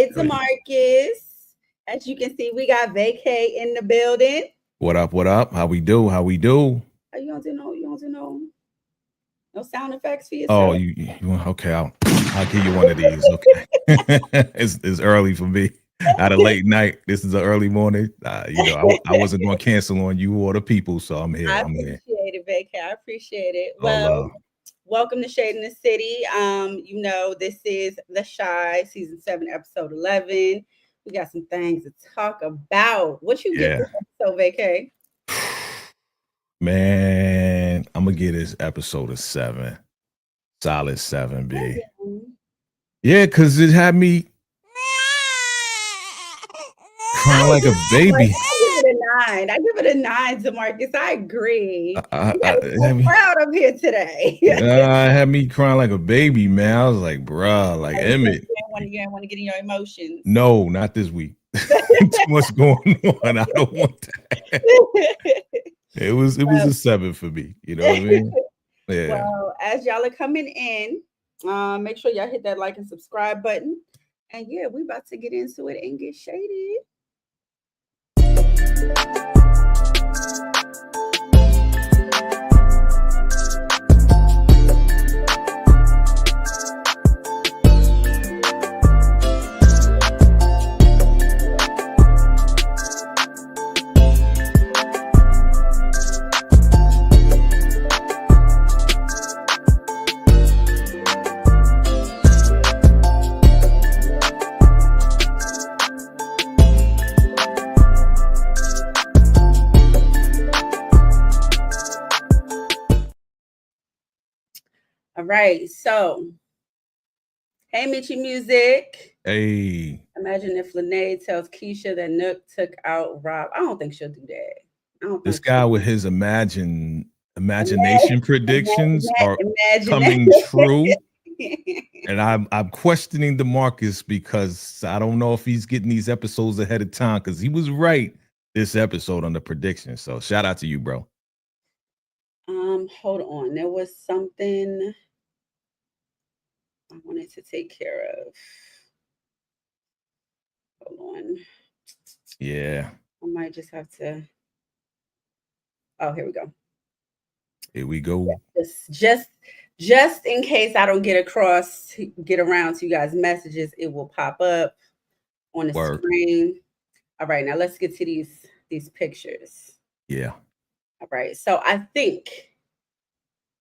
Hey, Demarcus. As you can see, we got Vacay in the building. What up? What up? How we do? How we do? You don't do no sound effects for yourself. Oh, you okay? I'll give you one of these. Okay, it's early for me. At a late night. This is an early morning. I wasn't going to cancel on you or the people, so I'm here. I I'm here. appreciate it, Vacay. I appreciate it. All Well, welcome to Shade in the City. This is The Shy, season 7, episode 11. We got some things to talk about. What you get this episode, Vacay? Man, I'm gonna get this episode a 7. Solid 7, B. Yeah, because it had me crying like a baby. I give it a 9, Demarcus. I agree. I'm proud of here today. I had me crying like a baby, man. I was like, bruh, like Emmett. You didn't want to get in your emotions. No, not this week. Too much going on. I don't want that. It was a 7 for me. You know what I mean? Yeah. Well, as y'all are coming in, make sure y'all hit that like and subscribe button. And yeah, we about to get into it and get shady. All right, so hey, Mitchie Music. Hey. Imagine if Lene tells Keisha that Nook took out Rob. I don't think she'll do that. This guy with his imagination predictions are coming true. And I'm questioning DeMarcus because I don't know if he's getting these episodes ahead of time, because he was right this episode on the prediction. So shout out to you, bro. Hold on. There was something I wanted to take care of. Hold on. Yeah. I might just have to. Oh, here we go. Here we go. Just in case I don't get around to you guys' messages, it will pop up on the screen. All right, now let's get to these pictures. Yeah. All right. So I think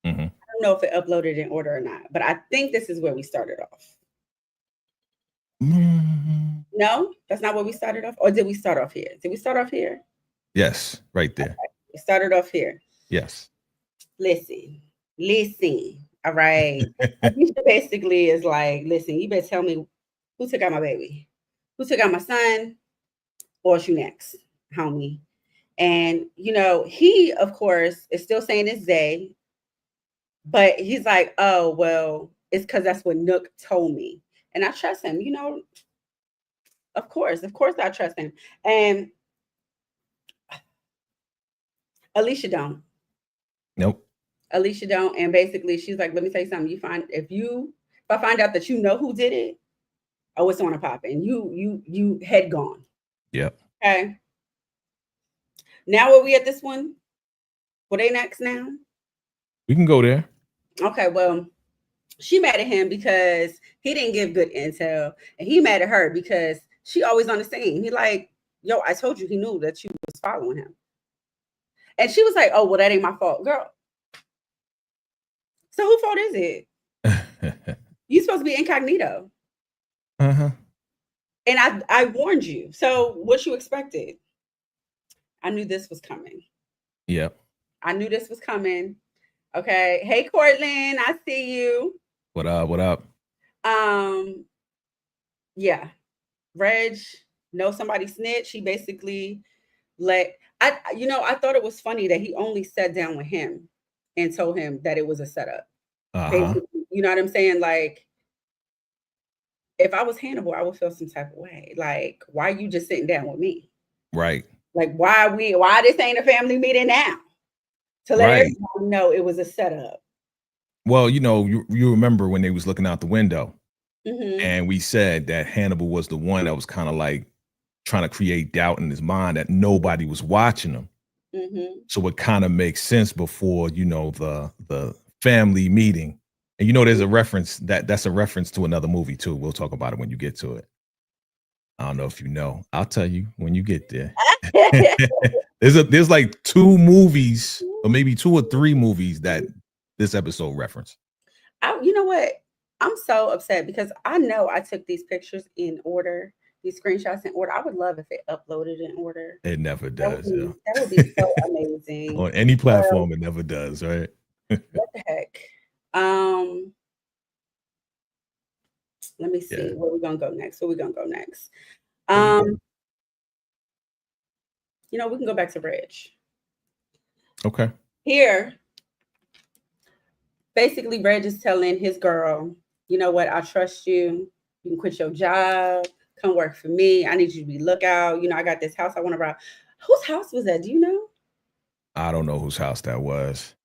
I don't know if it uploaded in order or not, but I think this is where we started off. No, that's not where we started off. Or did we start off here? Did we start off here? Yes, right there. Okay. We started off here. Yes. Listen. All right. Basically is like, listen, you better tell me who took out my baby, who took out my son, or you next, homie. And he of course is still saying it's Zay, but he's like, oh well, it's because that's what Nook told me, and I trust him. Of course I trust him. And Alicia don't. Nope. Alicia don't. And basically she's like, let me tell you something. If I find out that who did it, oh, it's on a pop, and you head gone. Yep. Okay. Now where we at this one? What they next now? We can go there. Okay, well, she mad at him because he didn't give good intel, and he mad at her because she always on the scene. He like, yo, I told you he knew that you was following him. And she was like, oh, well, that ain't my fault, girl. So whose fault is it? You supposed to be incognito. Uh-huh. And I warned you. So what you expected? I knew this was coming. Yep. I knew this was coming. Okay. Hey, Cortland, I see you. What up? What up? Yeah. Reg, know somebody snitched. He basically I thought it was funny that he only sat down with him and told him that it was a setup. You know what I'm saying? Like, if I was Hannibal, I would feel some type of way. Like, why are you just sitting down with me? Right. Like, why this ain't a family meeting now? To let everyone know it was a setup. Well, you remember when they was looking out the window And we said that Hannibal was the one that was kind of like trying to create doubt in his mind that nobody was watching him. So it kind of makes sense before, you know, the family meeting. And you know, there's a reference that's a reference to another movie too. We'll talk about it when you get to it. I don't know if you know. I'll tell you when you get there. There's like 2 movies, or maybe 2 or 3 movies that this episode referenced. You know what? I'm so upset because I know I took these pictures in order, these screenshots in order. I would love if it uploaded in order. It never does. That would be so amazing. On any platform, it never does, right? What the heck? Let me see where we're gonna go next. You know, we can go back to Reg. Okay. Here, basically, Reg is telling his girl, you know what? I trust you. You can quit your job. Come work for me. I need you to be lookout. You know, I got this house I want to buy. Whose house was that? Do you know? I don't know whose house that was.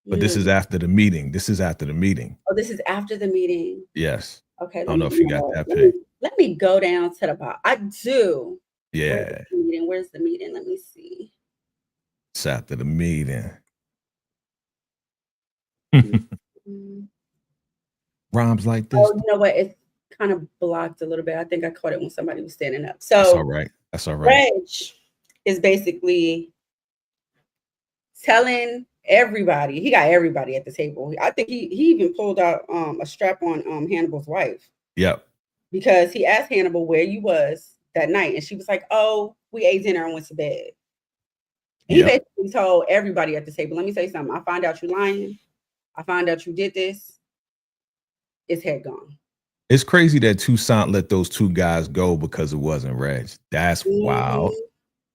But this is after the meeting. Oh, this is after the meeting. Yes. Okay. I don't know if you got that pic. Let me go down to the bottom. I do. Yeah. Where's the meeting? Let me see. It's after the meeting. Rhymes like this. Oh, you know what? It's kind of blocked a little bit. I think I caught it when somebody was standing up. So that's all right. That's all right. Reg is basically telling everybody, he got everybody at the table. I think he even pulled out a strap on Hannibal's wife. Yep. Because he asked Hannibal where you was that night, and she was like, "Oh, we ate dinner and went to bed." And he basically told everybody at the table, "Let me tell you something. I find out you lying. I find out you did this. It's head gone." It's crazy that Toussaint let those 2 guys go because it wasn't Reg. That's wild.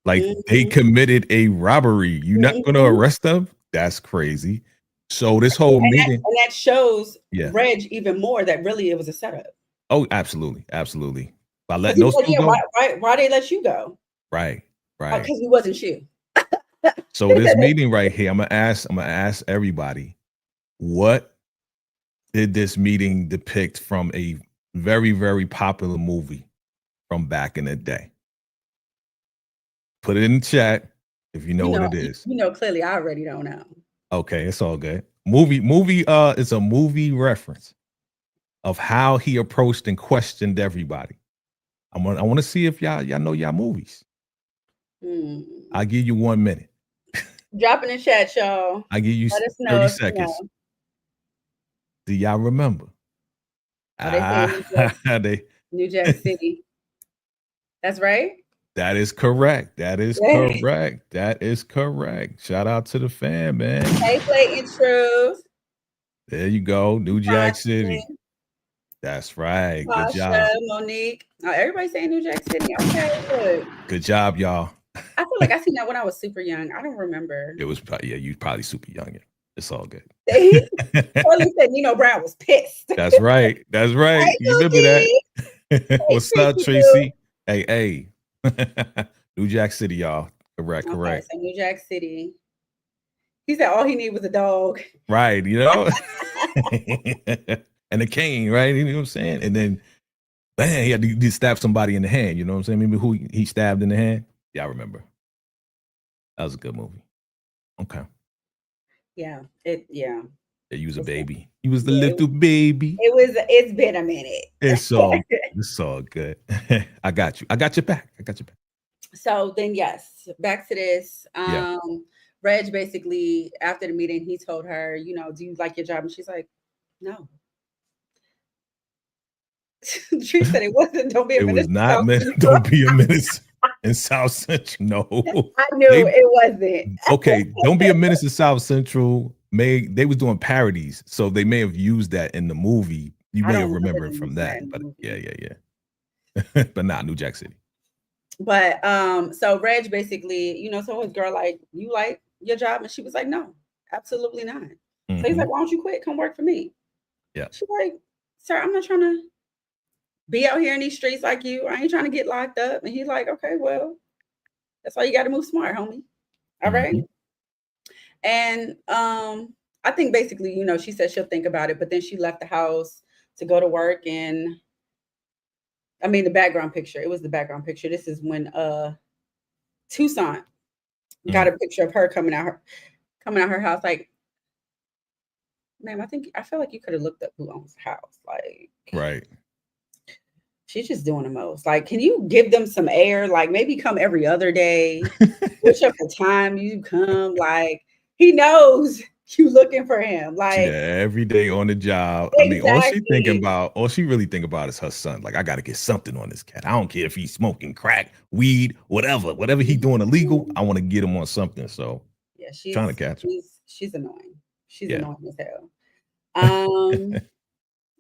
Like they committed a robbery. You're not going to arrest them? That's crazy. So this whole meeting, that shows Reg even more that really it was a setup. Oh, absolutely, absolutely. By letting those 2 go, why they let you go? Right. Because he wasn't you. So this meeting right here, I'm gonna ask everybody, what did this meeting depict from a very, very popular movie from back in the day? Put it in the chat if you know what it is. You know, clearly I already don't know. Okay, it's all good. Movie, it's a movie reference of how he approached and questioned everybody. I want to see if y'all know y'all movies. I'll give you 1 minute. Drop in the chat, y'all. I'll give you 30 seconds. Do y'all remember? New Jack City. That's right. That is correct. That is correct. That is correct. Shout out to the fam, man. Hey, Play Intros. There you go. New Jack City. That's right. Good job. Monique. Everybody saying New Jack City. Okay, good job, y'all. I feel like I seen that when I was super young. I don't remember. It was you probably super young. Yeah. It's all good. Probably said Nino Brown was pissed. That's right. That's right. Hey, you remember that? What's up, Tracy? Hey. New Jack City, y'all. Correct. So New Jack City. He said all he needed was a dog. Right, you know? And a cane, right? You know what I'm saying? And then, man, he had to stab somebody in the hand. You know what I'm saying? Remember who he stabbed in the hand? Yeah, I remember. That was a good movie. Okay. Yeah. He was a baby. He was the little baby. It's been a minute. It's all good. I got you. I got your back. So then, yes, back to this. Reg basically, after the meeting, he told her, you know, do you like your job? And she's like, no. She said it wasn't. Don't be a menace. It was not meant. Don't be a menace in South Central. No, I knew it wasn't. Okay, don't be a menace in South Central. They was doing parodies, so they may have used that in the movie. You may have remembered from that, but yeah. But not New Jack City. But so Reg basically, you know, told his girl, like, you like your job? And she was like, no, absolutely not. So he's like, why don't you quit? Come work for me. Yeah. She's like, sir, I'm not trying to be out here in these streets like you. I ain't trying to get locked up. And he's like, okay, well, that's why you got to move smart, homie. All right. And I think basically, you know, she said she'll think about it, but then she left the house to go to work, and I mean the background picture. It was the background picture. This is when Tucson got a picture of her coming out her house. Like, ma'am, I feel like you could have looked up who owns the house. Like, right. She's just doing the most. Like, can you give them some air? Like, maybe come every other day. Switch up the time you come. Like, he knows you looking for him. Like, yeah, every day on the job. Exactly. I mean, all she really think about is her son. Like, I got to get something on this cat. I don't care if he's smoking crack, weed, whatever he doing illegal. I want to get him on something. So yeah, she's trying to catch him. She's annoying. She's annoying as hell.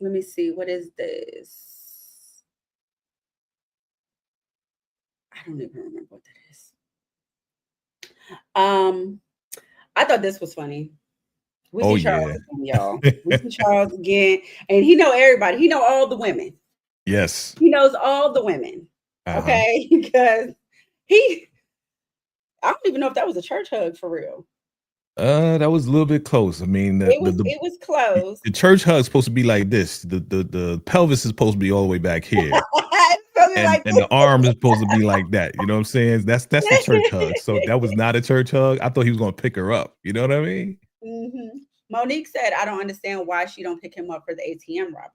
Let me see. What is this? I don't even remember what that is. I thought this was funny. We see Charles again, y'all. We see Charles again, and he know everybody. He know all the women. Yes, he knows all the women. Okay, because I don't even know if that was a church hug for real. That was a little bit close. I mean, it was close. The church hug is supposed to be like this. The pelvis is supposed to be all the way back here. And the arm is supposed to be like that. You know what I'm saying? That's the church hug. So that was not a church hug. I thought he was going to pick her up. You know what I mean? Monique said, I don't understand why she don't pick him up for the ATM robberies.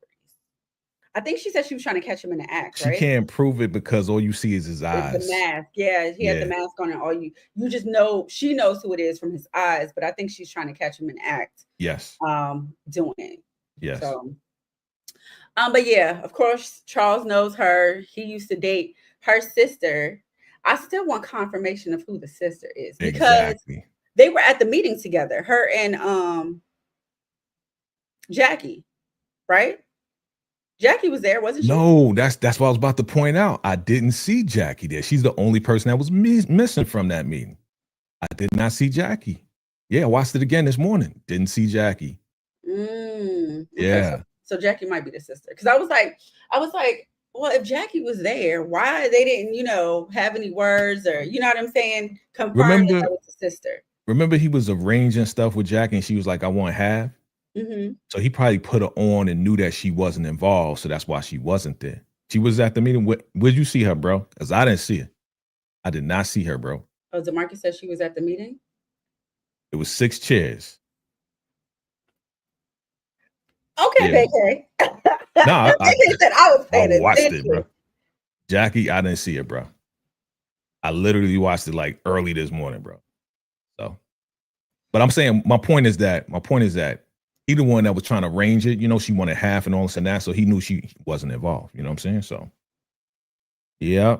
I think she said she was trying to catch him in the act, right? She can't prove it because all you see is his eyes. The mask. Yeah, he had the mask on, and you just know, she knows who it is from his eyes, but I think she's trying to catch him in the act. Yes. Doing it. Yes. So, but yeah, of course, Charles knows her. He used to date her sister. I still want confirmation of who the sister is, because they were at the meeting together, her and Jackie, right? Jackie was there, wasn't she? No, that's what I was about to point out. I didn't see Jackie there. She's the only person that was missing from that meeting. I did not see Jackie. Yeah, I watched it again this morning. Didn't see Jackie. Okay, yeah. So Jackie might be the sister. Because I was like, well, if Jackie was there, why they didn't, have any words, or you know what I'm saying? Confirm that was the sister. Remember, he was arranging stuff with Jackie, and she was like, I want half. So he probably put her on and knew that she wasn't involved. So that's why she wasn't there. She was at the meeting. Where'd you see her, bro? Because I didn't see her. I did not see her, bro. Oh, DeMarcus said she was at the meeting? It was 6 chairs. Okay, VACAY. No, I watched it, bro. Jackie, I didn't see it, bro. I literally watched it like early this morning, bro. So, but I'm saying my point is that he the one that was trying to arrange it. She wanted half and all this and that, so he knew she wasn't involved. You know what I'm saying? So, yeah.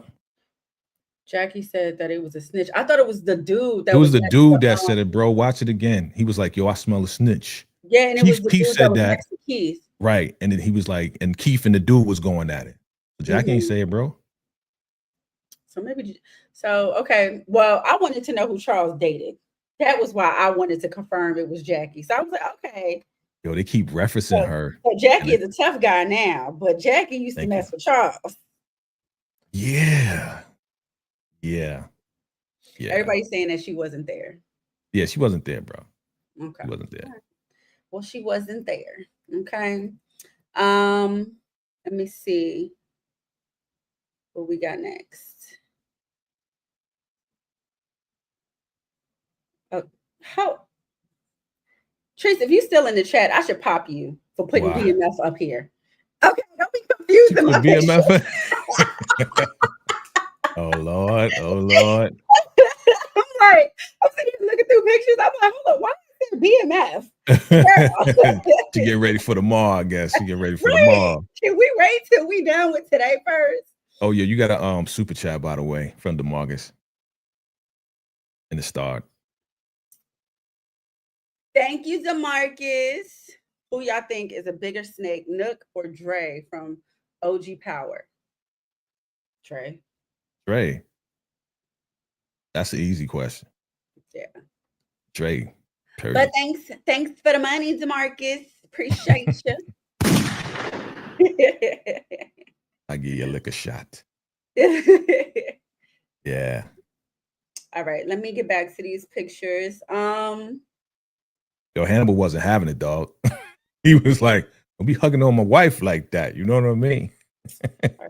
Jackie said that it was a snitch. I thought it was the dude. It was the dude that said it, bro. Watch it again. He was like, "Yo, I smell a snitch." Yeah, and it was the dude that was next to Keith. Right, and then he was like, and Keith and the dude was going at it. Jackie ain't say it, bro. So okay. Well, I wanted to know who Charles dated. That was why I wanted to confirm it was Jackie. So I was like, okay. Yo, they keep referencing her. So Jackie is a tough guy now, but Jackie used to mess with Charles. Yeah. Everybody's saying that she wasn't there. Yeah, she wasn't there, bro. Okay. She wasn't there. Right. Well, she wasn't there. Okay. Let me see what we got next. How, Trace, if you're still in the chat, I should pop you for putting BMF up here. Okay, don't be confused. BMF. Oh Lord. I'm sitting here looking through pictures. I'm like, hold on, why is there BMF? She getting ready for the mall, I guess. She getting ready for the mall. Can we wait till we done with today first? Oh yeah, you got a super chat, by the way, from DeMarcus in the start. Thank you, DeMarcus. Who y'all think is a bigger snake, Nook or Dre from OG Power? Dre. That's an easy question. Yeah. Dre. Period. But thanks for the money, DeMarcus. Appreciate you. I give you a liquor shot. Yeah. All right, let me get back to these pictures. Yo, Hannibal wasn't having it, dog. He was like, Don't be hugging on my wife like that. You know what I mean?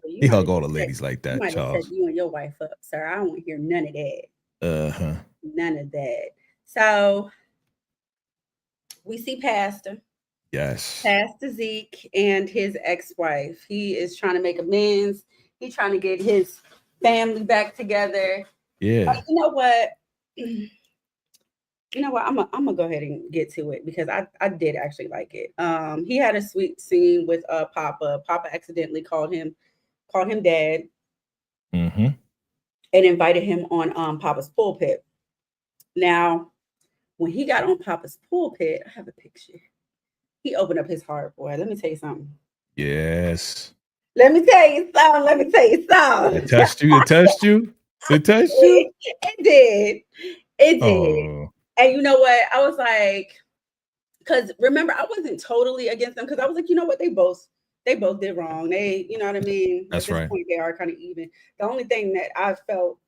He hug all the ladies like that, you might have set Charles. you and your wife up, sir. I don't want to hear none of that. Uh-huh. None of that. So we see Pastor. Yes. Pastor Zeke and his ex-wife. He is trying to make amends. He's trying to get his family back together. Yeah. You know what? You know what? I'm gonna go ahead and get to it because I did actually like it. He had a sweet scene with Papa. Papa accidentally called him dad. Mm-hmm. And invited him on Papa's pulpit. Now, when he got on Papa's pulpit, I have a picture. He opened up his heart, boy. Let me tell you something. Yes. Let me tell you something. It touched you. It touched you. It touched you. It did. It did. Oh. And you know what? I was like, because remember, I wasn't totally against them because I was like, you know what? They both did wrong. They, you know what I mean? That's At this right. point, they are kind of even. The only thing that I felt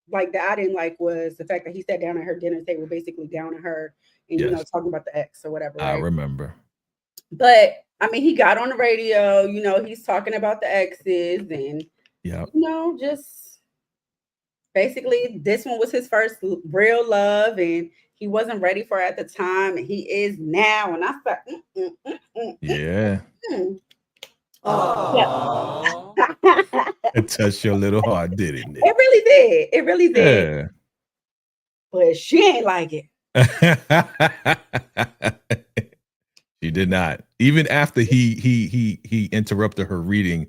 like that I didn't like was the fact that he sat down at her dinner table, basically down at her and, you know, talking about the ex or whatever. Right? I remember. But I mean, he got on the radio, you know, he's talking about the exes and, you know, just basically this one was his first real love and he wasn't ready for it at the time. And he is now. And I thought, yeah. Oh, it touched your little heart, didn't it? It really did. It really did. Yeah. But she ain't like it. She did not. Even after he interrupted her reading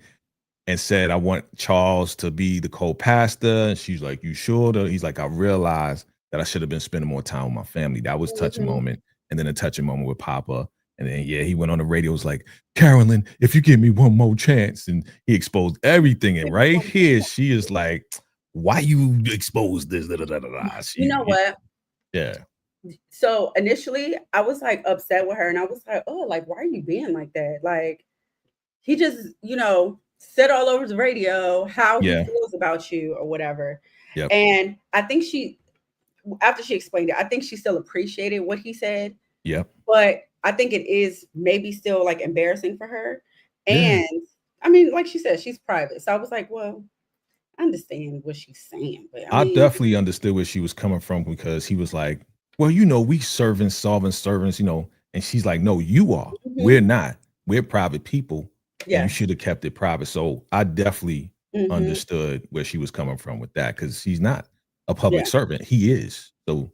and said, I want Charles to be the co-pastor. And she's like, you sure? He's like, I realized that I should have been spending more time with my family. That was a touching moment. And then a touching moment with Papa. And then, he went on the radio. Was like, Carolyn, if you give me one more chance. And he exposed everything. And right here, she is like, why you expose this? You know what? Yeah. So initially, I was like upset with her. And I was like, oh, like, why are you being like that? Like, he just, you know, said all over the radio how he feels about you or whatever. Yep. And I think after she explained it, I think she still appreciated what he said. Yep. But I think it is maybe still like embarrassing for her. And I mean, like she said, she's private. So I was like, well, I understand what she's saying. But I definitely understood where she was coming from because he was like, well, you know, we solving servants, you know, and she's like, no, you are. We're not. We're private people. Yeah. You should have kept it private. So I definitely understood where she was coming from with that because she's not a public servant. He is. So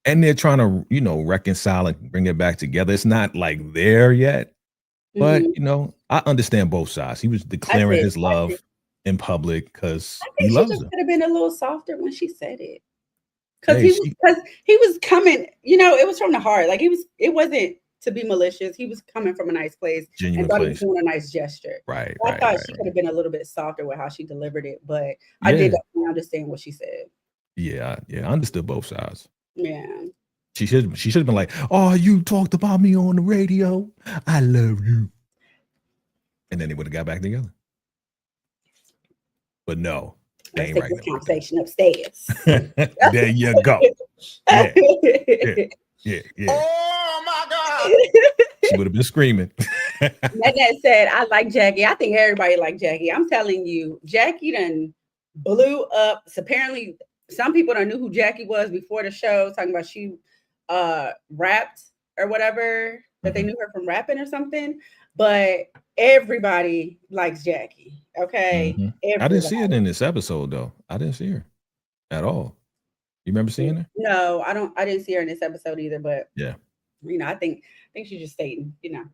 and they're trying to, you know, reconcile and bring it back together. It's not like there yet. But, you know, I understand both sides. He was declaring his love in public because he loves her. Could have been a little softer when she said it. Because he was coming, you know, it was from the heart. Like it wasn't to be malicious. He was coming from a nice place. Genuine and thought place. He was doing a nice gesture. Right. I thought she could have been a little bit softer with how she delivered it, but I did understand what she said. Yeah, I understood both sides. Yeah. She should have been like, oh, you talked about me on the radio. I love you. And then they would have got back together. But no. Let's take this conversation upstairs. There you go. Yeah. Oh my God. She would have been screaming. That said, I like Jackie. I think everybody like Jackie. I'm telling you, Jackie done blew up. So apparently, some people don't knew who Jackie was before the show, talking about she rapped or whatever, that they knew her from rapping or something. But everybody likes Jackie. Okay. I didn't see it in this episode though. I didn't see her at all. You remember seeing her? No, I didn't see her in this episode either. But yeah, you know, I think she's just stating, you know,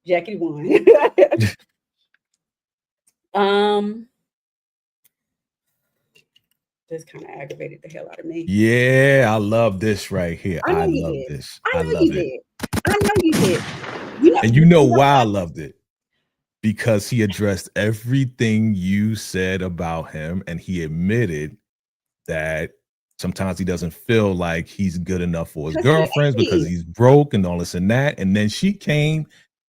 Jackie won. This kind of aggravated the hell out of me. Yeah, I love this right here. I love this. I know you did. You know, and you know why I loved it? Because he addressed everything you said about him, and he admitted that sometimes he doesn't feel like he's good enough for his girlfriends because he's broke and all this and that. And then she came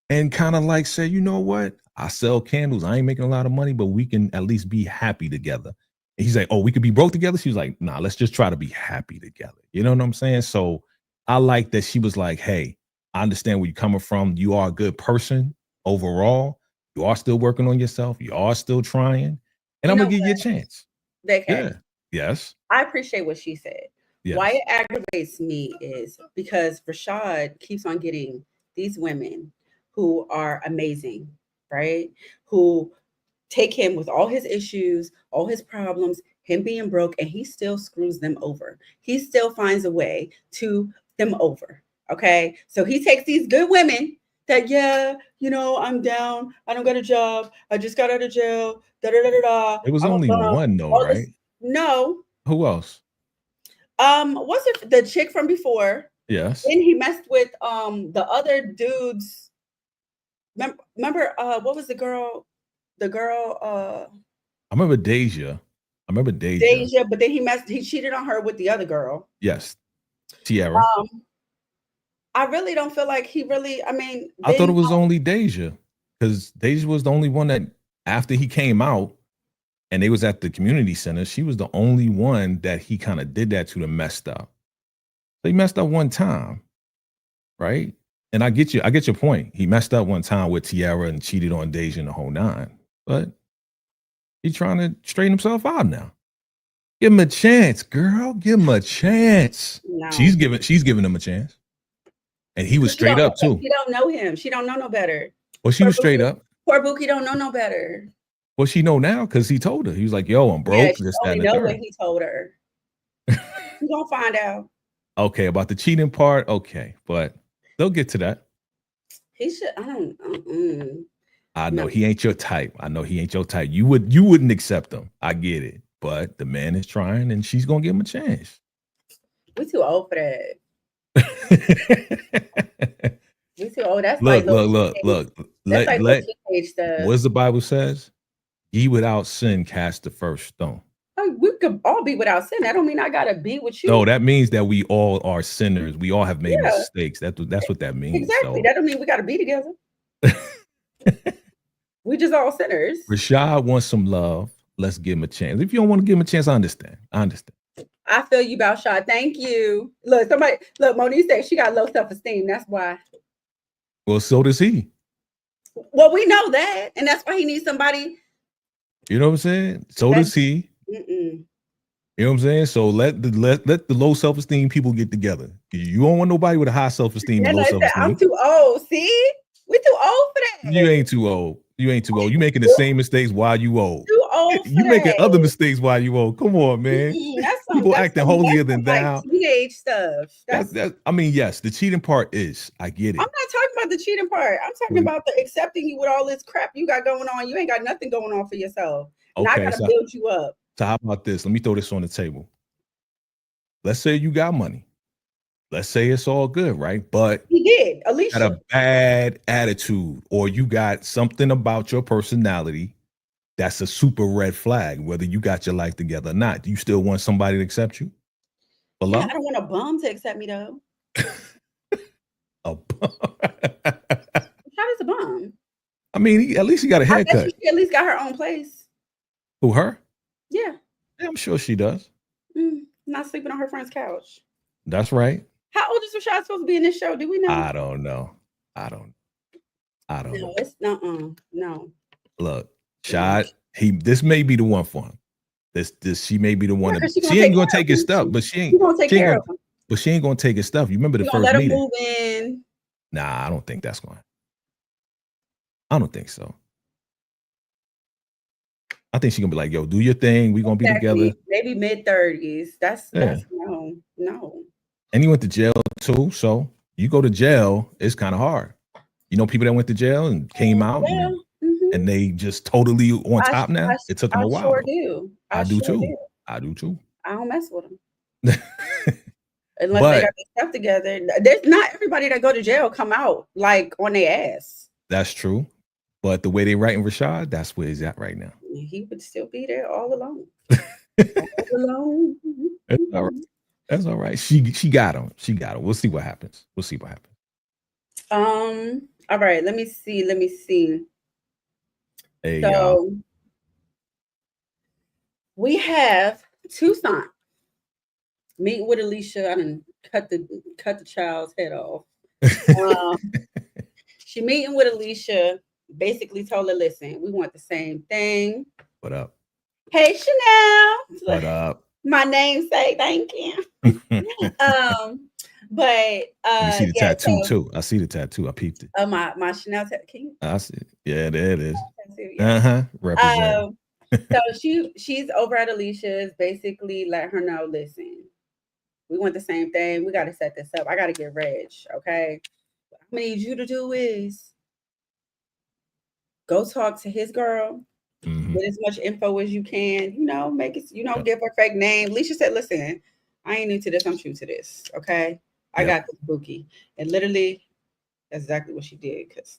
and kind of like said, you know what? I sell candles. I ain't making a lot of money, but we can at least be happy together. And he's like, oh, we could be broke together. She was like, nah, let's just try to be happy together. You know what I'm saying? So I like that she was like, hey, I understand where you're coming from. You are a good person overall. You are still working on yourself. You are still trying. And I'm going to give you a chance. Okay. Yeah. Yes. I appreciate what she said. Yes. Why it aggravates me is because Rashad keeps on getting these women who are amazing, right? Who take him with all his issues, all his problems, him being broke, and he still screws them over. He still finds a way to them over. Okay. So he takes these good women that, yeah, you know, I'm down. I don't got a job. I just got out of jail. Da da da da da. It was only one though, right? No. Who else? What's it? The chick from before? Yes. Then he messed with the other dudes. Remember what was the girl? The girl I remember Deja. Deja, but then he cheated on her with the other girl. Yes. Tiara. I really don't feel like he really, I mean, I thought it was only Deja, because Deja was the only one that after he came out and they was at the community center, she was the only one that he kind of did that to, messed up. So he messed up one time, right? And I get your point. He messed up one time with Tiara and cheated on Deja in the whole nine, but he's trying to straighten himself out now. Give him a chance, girl. Give him a chance. No. She's giving him a chance. And he was straight up too. She don't know him. She don't know no better. Well, she was straight up. Poor Bookie don't know no better. Well, she know now because he told her. He was like, "Yo, I'm broke." Yeah, she only know what he told her. We're gonna find out. Okay, about the cheating part. Okay, but they'll get to that. He should. I don't. I know he ain't your type. I know he ain't your type. You wouldn't accept him. I get it. But the man is trying, and she's gonna give him a chance. We're too old for that. We too old. That's look. That's like teenage stuff. What does the Bible says? Ye without sin cast the first stone. Oh, we could all be without sin. That don't mean I gotta be with you. No, that means that we all are sinners. We all have made mistakes. That's what that means. Exactly. So. That don't mean we gotta be together. We just all sinners. Rashad wants some love. Let's give him a chance. If you don't want to give him a chance, I understand. I feel you about Shad. Thank you. Look, Monique said she got low self-esteem. That's why. Well, so does he. Well, we know that. And that's why he needs somebody. You know what I'm saying? So does he. You know what I'm saying? So let the low self-esteem people get together. You don't want nobody with a high self-esteem and low self-esteem. I'm too old. See? We're too old for that. You ain't too old. You making the same mistakes while you old. Too old. You making other mistakes while you old. Come on, man. People acting holier than thou. Teenage stuff. I mean, yes, the cheating part is. I get it. I'm not talking about the cheating part. I'm talking about the accepting you with all this crap you got going on. You ain't got nothing going on for yourself. And I gotta build you up. So how about this? Let me throw this on the table. Let's say you got money. Let's say it's all good, right? But he did. Alicia had a bad attitude, or you got something about your personality that's a super red flag, whether you got your life together or not. Do you still want somebody to accept you? Yeah, I don't want a bum to accept me though. A bum? How is a bum? I mean, at least he got a haircut. She at least got her own place. Who, her? Yeah. I'm sure she does. Not sleeping on her friend's couch. That's right. How old is Rashad supposed to be in this show? Do we know? I don't know. No, it's no. Look, Shad, this may be the one for him. She may be the one. She ain't gonna take his stuff, but she ain't gonna take care of him. But she ain't gonna take his stuff. You remember the first meeting? Move in. Nah, I don't think that's going. I don't think so. I think she's gonna be like, "Yo, do your thing. We're gonna be together." Maybe mid-30s. That's no. And he went to jail too. So you go to jail, it's kind of hard. You know, people that went to jail and came out and they just totally on top now. It took them a while. Sure do. I do too. I do too. I don't mess with them. Unless they got their stuff together. There's not everybody that go to jail come out like on their ass. That's true. But the way they writing Rashad, that's where he's at right now. He would still be there all alone. All alone. That's all right. That's all right. She got him. We'll see what happens. All right. Let me see. Hey, so we have Tucson. Meet with Alicia. I didn't cut the child's head off. She meeting with Alicia, basically told her, listen, we want the same thing. What up? Hey, Chanel. What up? My namesake, thank you. But you see the tattoo too. I see the tattoo. I peeped it. Oh, my Chanel tattoo. I see it. Yeah, there it is. Yeah. Represent. So she's over at Alicia's, basically let her know, listen, we want the same thing. We got to set this up. I got to get Reg, okay? What I need you to do is go talk to his girl, get as much info as you can, make it, give her fake name. Alicia said, listen, I ain't new to this. I'm true to this, okay? I got this bookie. And literally, that's exactly what she did, because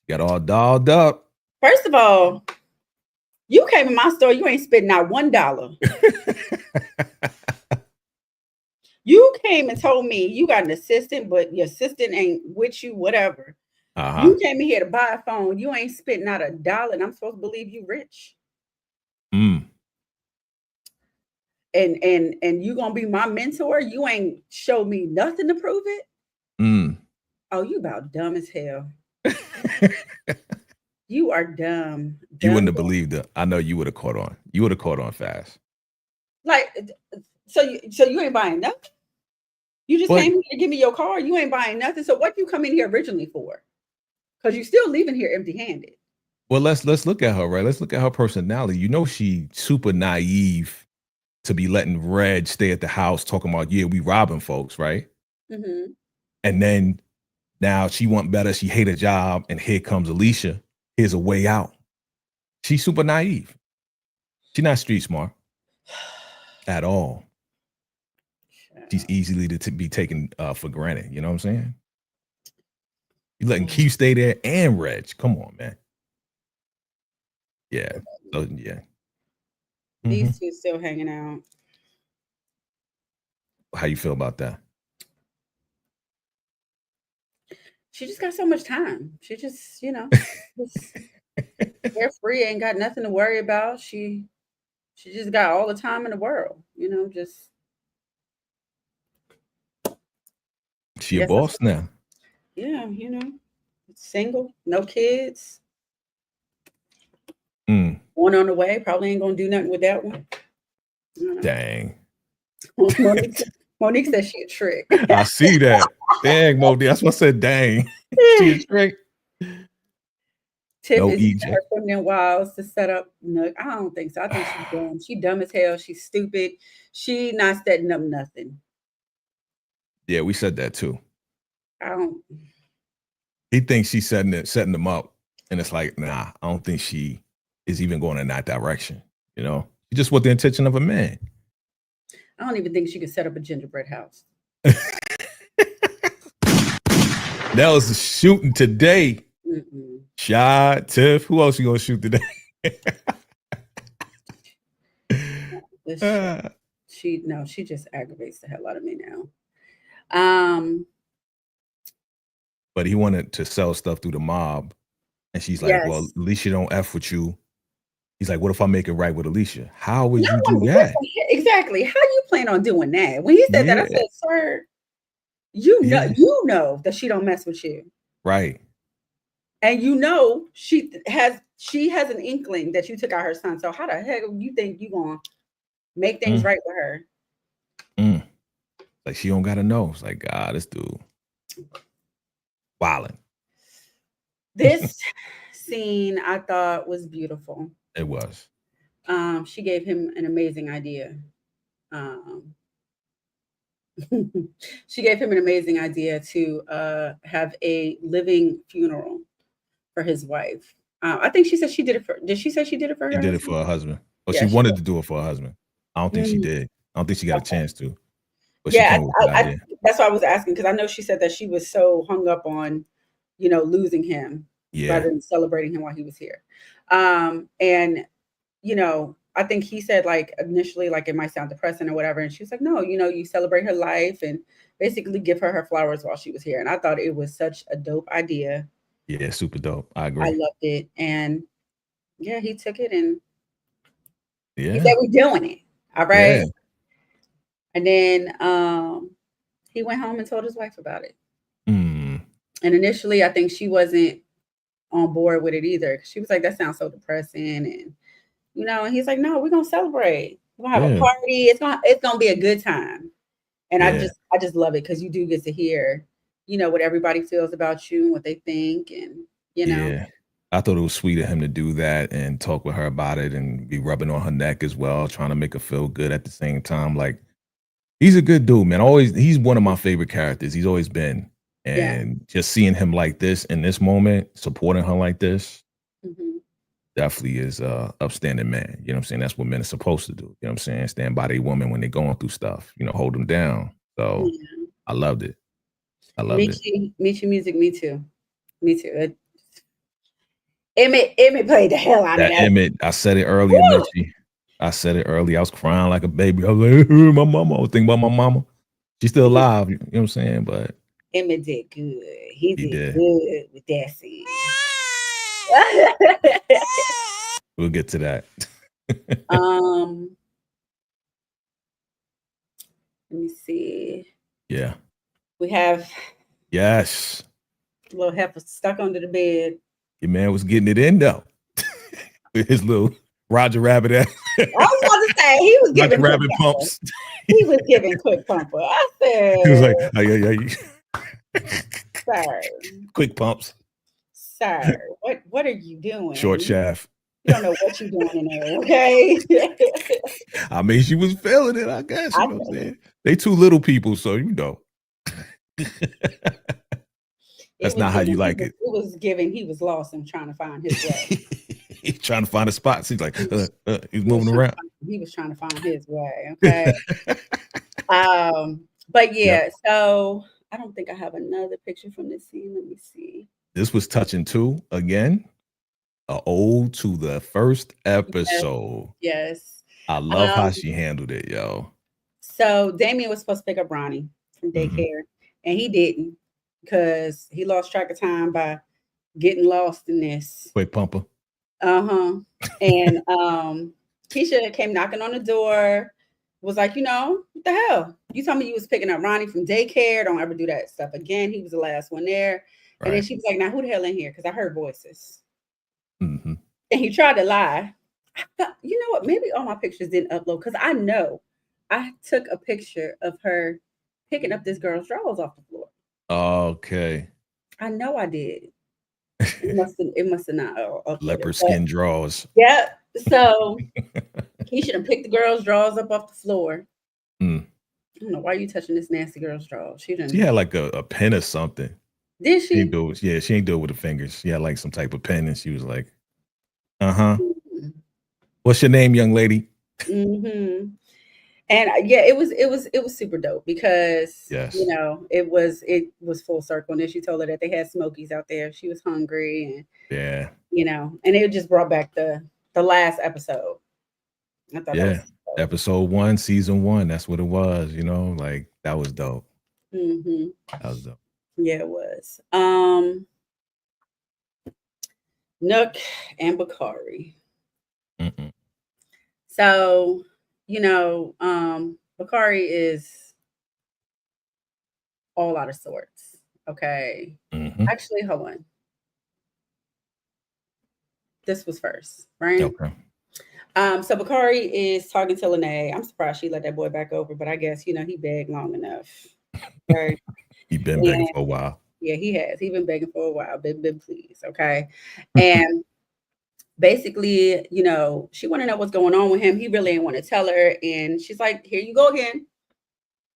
got all dolled up. First of all, you came in my store, you ain't spending out $1. You came and told me you got an assistant, but your assistant ain't with you, whatever. You came in here to buy a phone, you ain't spending out $1, and I'm supposed to believe you rich. And you gonna be my mentor? You ain't show me nothing to prove it. Oh, you about dumb as hell. You are dumb. You wouldn't have believed it. I know you would have caught on. You would have caught on fast. Like, so you ain't buying nothing? You just came here to give me your car. You ain't buying nothing. So what you come in here originally for? Because you're still leaving here empty-handed. Well, let's look at her, right? Let's look at her personality. She super naive to be letting Reg stay at the house talking about, we robbing folks, right? And then now she want better. She hate a job. And here comes Alicia. Here's a way out. She's super naive. She's not street smart at all. She's easily to be taken for granted. You know what I'm saying? You letting Q stay there and Reg. Come on, man. Yeah. So, yeah. These two still hanging out. How you feel about that? She just got so much time. She just, they're free, ain't got nothing to worry about. She just got all the time in the world, just. She a boss now. Yeah, single, no kids. One on the way, probably ain't gonna do nothing with that one. Dang. Monique said she a trick. I see that. Dang, Monique. That's what I said. Dang. She a trick. Tip is using her feminine wiles to set up Nook. I don't think so. I think she's dumb. She dumb as hell. She's stupid. She not setting up nothing. Yeah, we said that too. He thinks she's setting them up, and it's like, nah, I don't think she is even going in that direction. Just with the intention of a man. I don't even think she could set up a gingerbread house. That was the shooting today. Shot, Tiff. Who else you gonna shoot today? She just aggravates the hell out of me now. But he wanted to sell stuff through the mob, and she's like, well, Alicia don't F with you. He's like, what if I make it right with Alicia? How would you do that? Exactly. How you plan on doing that? When he said that, I said, sir, you know that she don't mess with you. Right. And she has an inkling that you took out her son. So how the heck you think you gonna make things right with her? Like she don't gotta know. It's like, God, this dude wilding. This scene I thought was beautiful. It was. She gave him an amazing idea. She gave him an amazing idea to have a living funeral for his wife. I think she said she did it for. Did she say she did it for her? She did it for her husband. Well, she wanted to do it for her husband. I don't think she did. I don't think she got a chance to. But that's why I was asking, because I know she said that she was so hung up on, losing him rather than celebrating him while he was here. And I think he said, like, initially, like, it might sound depressing or whatever. And she was like, no, you celebrate her life and basically give her flowers while she was here. And I thought it was such a dope idea. Yeah, super dope. I agree. I loved it. And he took it and he said, we're doing it. All right. Yeah. And then he went home and told his wife about it. Mm. And initially, I think she wasn't on board with it either. She was like, that sounds so depressing. And, and he's like, no, we're going to celebrate. We're going to have a party. It's going to be a good time. And I just love it because you do get to hear, what everybody feels about you and what they think. And, Yeah. I thought it was sweet of him to do that and talk with her about it and be rubbing on her neck as well, trying to make her feel good at the same time. Like, he's a good dude, man. He's one of my favorite characters. He's always been. And just seeing him like this in this moment, supporting her like this, definitely is a upstanding man. You know what I'm saying? That's what men are supposed to do. You know what I'm saying? Stand by their woman when they're going through stuff, hold them down. So I loved it. Michi music, me too. Me too. Emmett played the hell out of that. Emmett, I said it earlier, Mitchie. I said it earlier. I was crying like a baby. I was like, my mama. I was thinking about my mama. She's still alive. You know what I'm saying? But Emmett did good. He did good with that scene. We'll get to that. Let me see. Yeah. We have little heifer stuck under the bed. Your man was getting it in though. With his little Roger Rabbit ass. I was about to say he was giving Roger Rabbit pumps. He was giving quick pumper. I said he was like, sir. Quick pumps. Sir, what are you doing? Short shaft. You don't know what you're doing in there, okay? I mean, she was feeling it, I guess. You know what I'm saying? They two little people, so That's not how you like it. It was giving. He was lost and trying to find his way. He's trying to find a spot. So he's like, he's moving around. He was trying to find his way. Okay. But so I don't think I have another picture from this scene. Let me see. This was touching too. Again, an ode to the first episode. Yes. I love how she handled it, yo. So Damien was supposed to pick up Ronnie from daycare, and he didn't because he lost track of time by getting lost in this. Quick pumper. And Keisha came knocking on the door, was like, what the hell? You told me you was picking up Ronnie from daycare. Don't ever do that stuff again. He was the last one there. Right. And then she was like, now who the hell in here? Because I heard voices. And he tried to lie. I thought, you know what? Maybe all my pictures didn't upload because I know I took a picture of her picking up this girl's drawers off the floor. Okay. I know I did. It must have not uploaded. Leopard skin drawers. Yeah. So he should have picked the girl's drawers up off the floor. I don't know why you touching this nasty girl's drawers. She had like a pen or something. Did she? She ain't do it with the fingers. She had like some type of pen, and she was like, What's your name, young lady? And it was super dope because it was full circle. And then she told her that they had Smokies out there. She was hungry, and and it just brought back the last episode. I thought that was episode 1, season 1. That's what it was. Like that was dope. That was dope. Yeah, it was. Nook and Bakari. So, Bakari is all out of sorts. Okay. Actually, hold on. This was first, right? Okay. So Bakari is talking to Lene. I'm surprised she let that boy back over, but I guess, he begged long enough. Right? He's been begging for a while. Yeah, he has. He's been begging for a while. Been please, okay? And basically, she want to know what's going on with him. He really didn't want to tell her. And she's like, here you go again.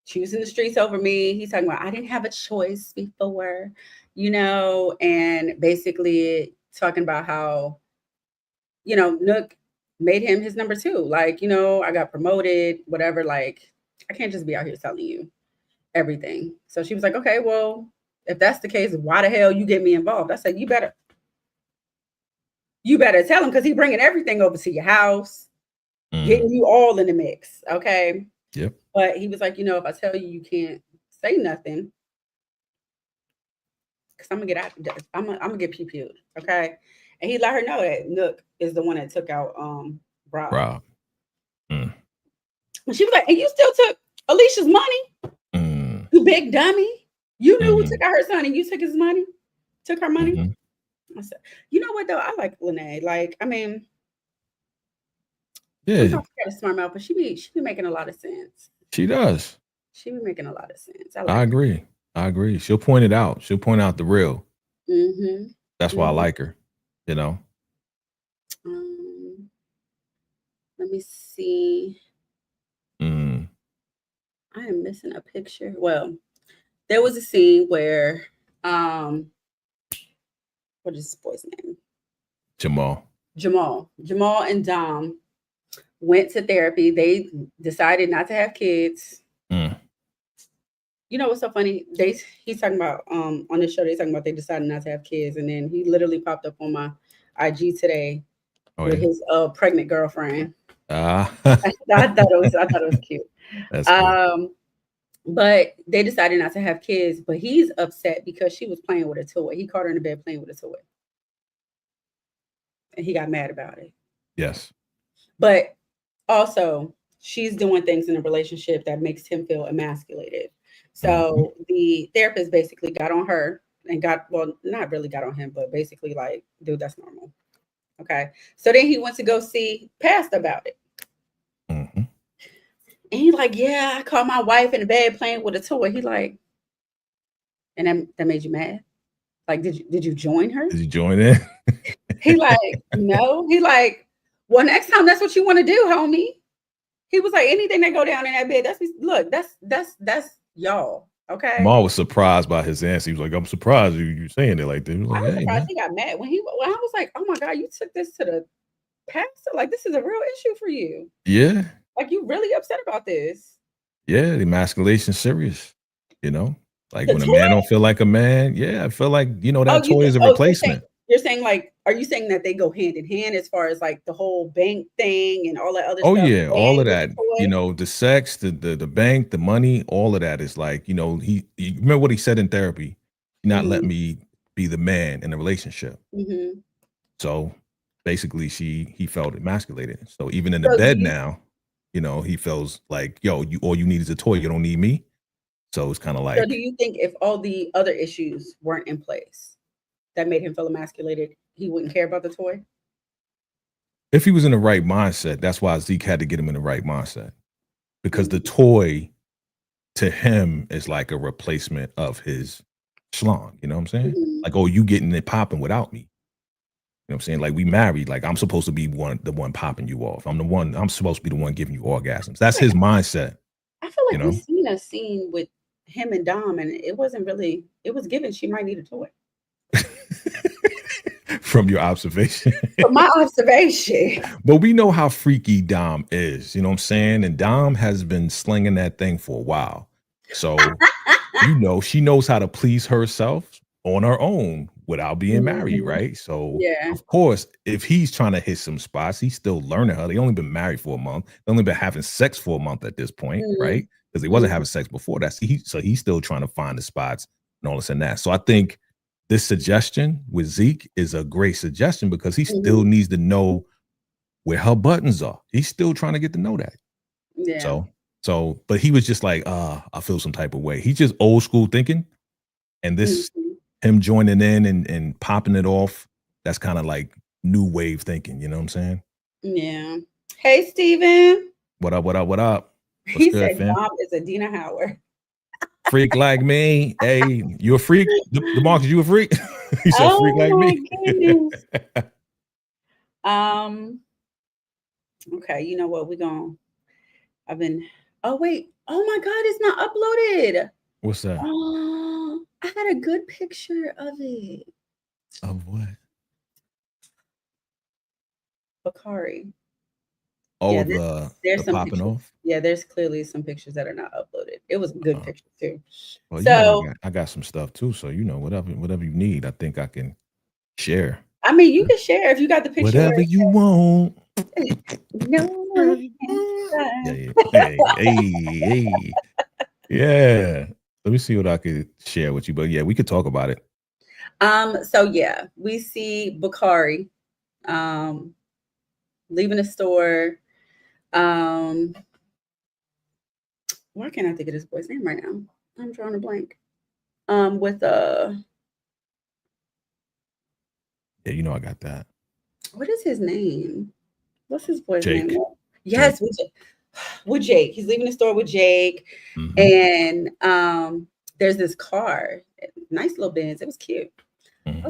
Choosing the streets over me. He's talking about, I didn't have a choice before, and basically talking about how, Nook made him his number 2. Like, I got promoted, whatever. Like, I can't just be out here telling you everything. So she was like, okay, well, if that's the case, why the hell you get me involved? I said, you better tell him because he's bringing everything over to your house, getting you all in the mix. Okay. Yep. But he was like, if I tell you, you can't say nothing because I'm gonna get out. I'm gonna get PPU'd. Okay. And he let her know that Nook is the one that took out Rob. And she was like, and you still took Alicia's money? You big dummy. You knew who took out her son and you took his money, took her money. I said, you know what though? I like Lene. Like, I mean, Yeah, sometimes she got a smart mouth, but she be making a lot of sense. she does. She be making a lot of sense. I agree. I agree. She'll point it out. She'll point out the real. That's why I like her. You know. Let me see. I am missing a picture. Well, there was a scene where, what is this boy's name? Jamal and Dom went to therapy. They decided not to have kids. You know what's so funny? He's talking about on this show. They're talking about they decided not to have kids, and then he literally popped up on my IG today with his pregnant girlfriend. I thought it was cute. That's cute. But they decided not to have kids. But he's upset because she was playing with a toy. He caught her in the bed playing with a toy, and he got mad about it. Yes. But also, she's doing things in a relationship that makes him feel emasculated. So the therapist basically got on her and not really got on him, but basically like, dude, that's normal. Okay. So then he went to go see Pastor about it. And he's like, yeah, I caught my wife in the bed playing with a toy. He like, and that made you mad? Like, did you join her? Did you join in? He like, no. He like, well, next time that's what you want to do, homie. He was like, anything that go down in that bed, that's y'all. Okay. Ma was surprised by his answer. He was like, I'm surprised you saying it like that. He was like, I was surprised he got mad when I was like, oh my God, you took this to the pastor. Like, this is a real issue for you. Yeah. Like, you really upset about this. Yeah, the emasculation's serious. You know, like when a man don't feel like a man. Yeah, I feel like, that toy is a replacement. You're saying like, are you saying that they go hand in hand as far as like the whole bank thing and all that other stuff? Oh yeah, all of that. The sex, the bank, the money, all of that is like, he remember what he said in therapy, not let me be the man in a relationship. So basically he felt emasculated. So even in the bed now, he feels like, yo, all you need is a toy. You don't need me. So it's kind of like. So do you think if all the other issues weren't in place that made him feel emasculated, he wouldn't care about the toy? If he was in the right mindset, that's why Zeke had to get him in the right mindset. Because the toy to him is like a replacement of his schlong. You know what I'm saying? Like, oh, you getting it popping without me. You know what I'm saying? Like, we married. Like, I'm supposed to be the one popping you off. I'm supposed to be the one giving you orgasms. That's his mindset. I feel like we've seen a scene with him and Dom, and it wasn't really, it was given she might need a toy. From your observation. From my observation. But we know how freaky Dom is, you know what I'm saying? And Dom has been slinging that thing for a while. So, she knows how to please herself on her own without being married, right? So, of course, if he's trying to hit some spots, he's still learning her. They only been married for a month. They only been having sex for a month at this point, right? Because they wasn't having sex before that. So he's still trying to find the spots and all this and that. So I think this suggestion with Zeke is a great suggestion because he still needs to know where her buttons are. He's still trying to get to know that. Yeah. So, but he was just like, I feel some type of way. He's just old school thinking. And this, him joining in and popping it off, that's kind of like new wave thinking. You know what I'm saying? Yeah. Hey, Steven. What up? What's he good, said fam? Dom is a Dina Howard. Freak like me. Hey, you a freak? DeMarcus, you a freak? He said freak like me. Okay, you know what? Oh wait. Oh my God, it's not uploaded. What's that? Oh, I had a good picture of it. Of what? VACAY. Oh, yeah, the some popping pictures. off? Yeah, there's clearly some pictures that are not uploaded. It was a good picture too. Well, so I got some stuff too. So whatever you need, I think I can share. I mean, you can share if you got the picture. Whatever you want. No. Hey. Yeah. Let me see what I could share with you. But yeah, we could talk about it. So yeah, we see VACAY leaving the store. Why can't I think of this boy's name right now? I'm drawing a blank. With Yeah, you know I got that. what is his name? What's his boy's Jake. name? Yes, Jake. With Jake. He's leaving the store with Jake. And there's this car, nice little Benz. It was cute. I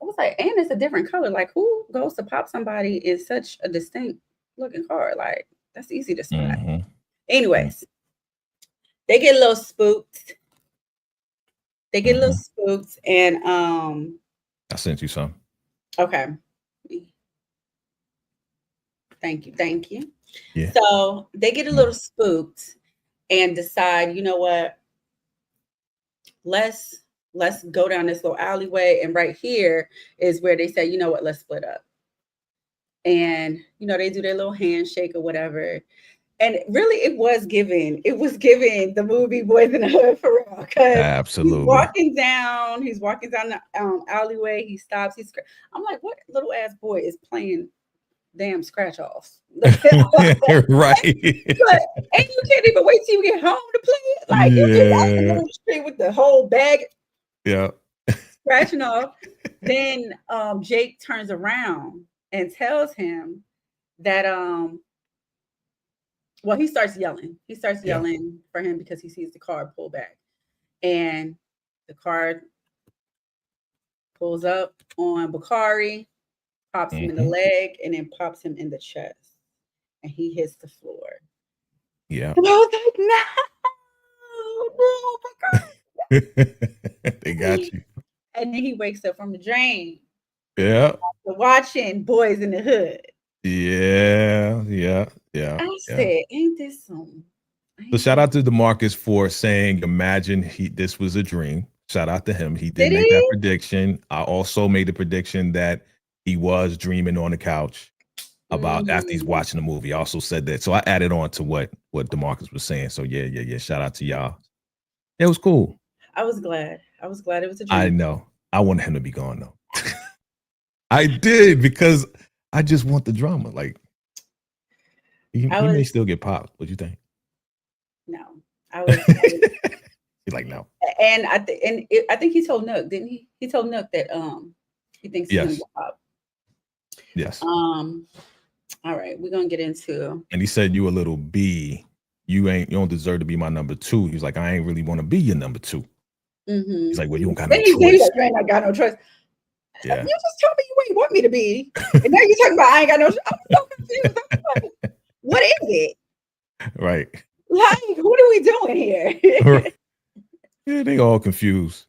was like, and it's a different color. Like, who goes to pop somebody in such a distinct looking car? Like, that's easy to spot. Anyways, they get a little spooked. And I sent you some. Okay. Thank you. Yeah. So they get a little spooked and decide, you know what? Let's go down this little alleyway, and right here is where they say, you know what, let's split up. And they do their little handshake or whatever. And really, it was giving the movie Boys in the Hood for real. Because absolutely, he's walking down the alleyway. He stops. I'm like, what little ass boy is playing damn scratch offs? Right. And you can't even wait till you get home to play it. Like you just out in the middle of the street with the whole bag. Yeah. Scratching off. Then Jake turns around and tells him that well, he starts yelling. He starts yelling for him because he sees the car pull back. And the car pulls up on Bakari, pops him in the leg, and then pops him in the chest. And he hits the floor. Yeah. And I was like, no, Bakari. They got you. And then he wakes up from the dream. Yeah. Watching Boys in the Hood. Yeah. I said, ain't this some? So shout out to DeMarcus for saying, imagine this was a dream. Shout out to him. He did make that prediction. I also made the prediction that he was dreaming on the couch about after he's watching the movie. I also said that. So I added on to what DeMarcus was saying. So yeah. Shout out to y'all. It was cool. I was glad it was a dream. I know. I wanted him to be gone though. I did, because I just want the drama. Like he may still get popped. What do you think? No, I was He's like, no. And I think he told Nook, didn't he? He told Nook that he thinks he's gonna get popped. Yes. All right, we're gonna get into. And he said, you a little B. You don't deserve to be my number 2. He's like, I ain't really want to be your number 2. He's like, well, you don't got no choice. I got no choice. Yeah. You just told me you ain't want me to be, and now you're talking about I ain't got no choice. I'm so confused. Like, what is it? Right. Like, what are we doing here? Yeah, they all confused.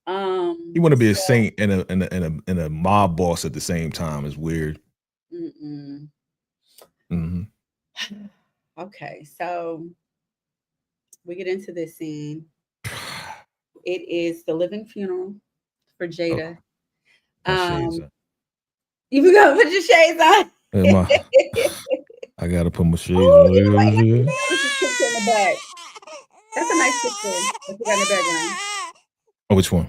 You want to be a saint and a mob boss at the same time is weird. Okay, so we get into this scene. It is the living funeral for Jada. You gonna put your shades on? I gotta put my shades on. In the back. That's a nice picture that you got in the background. Oh, which one?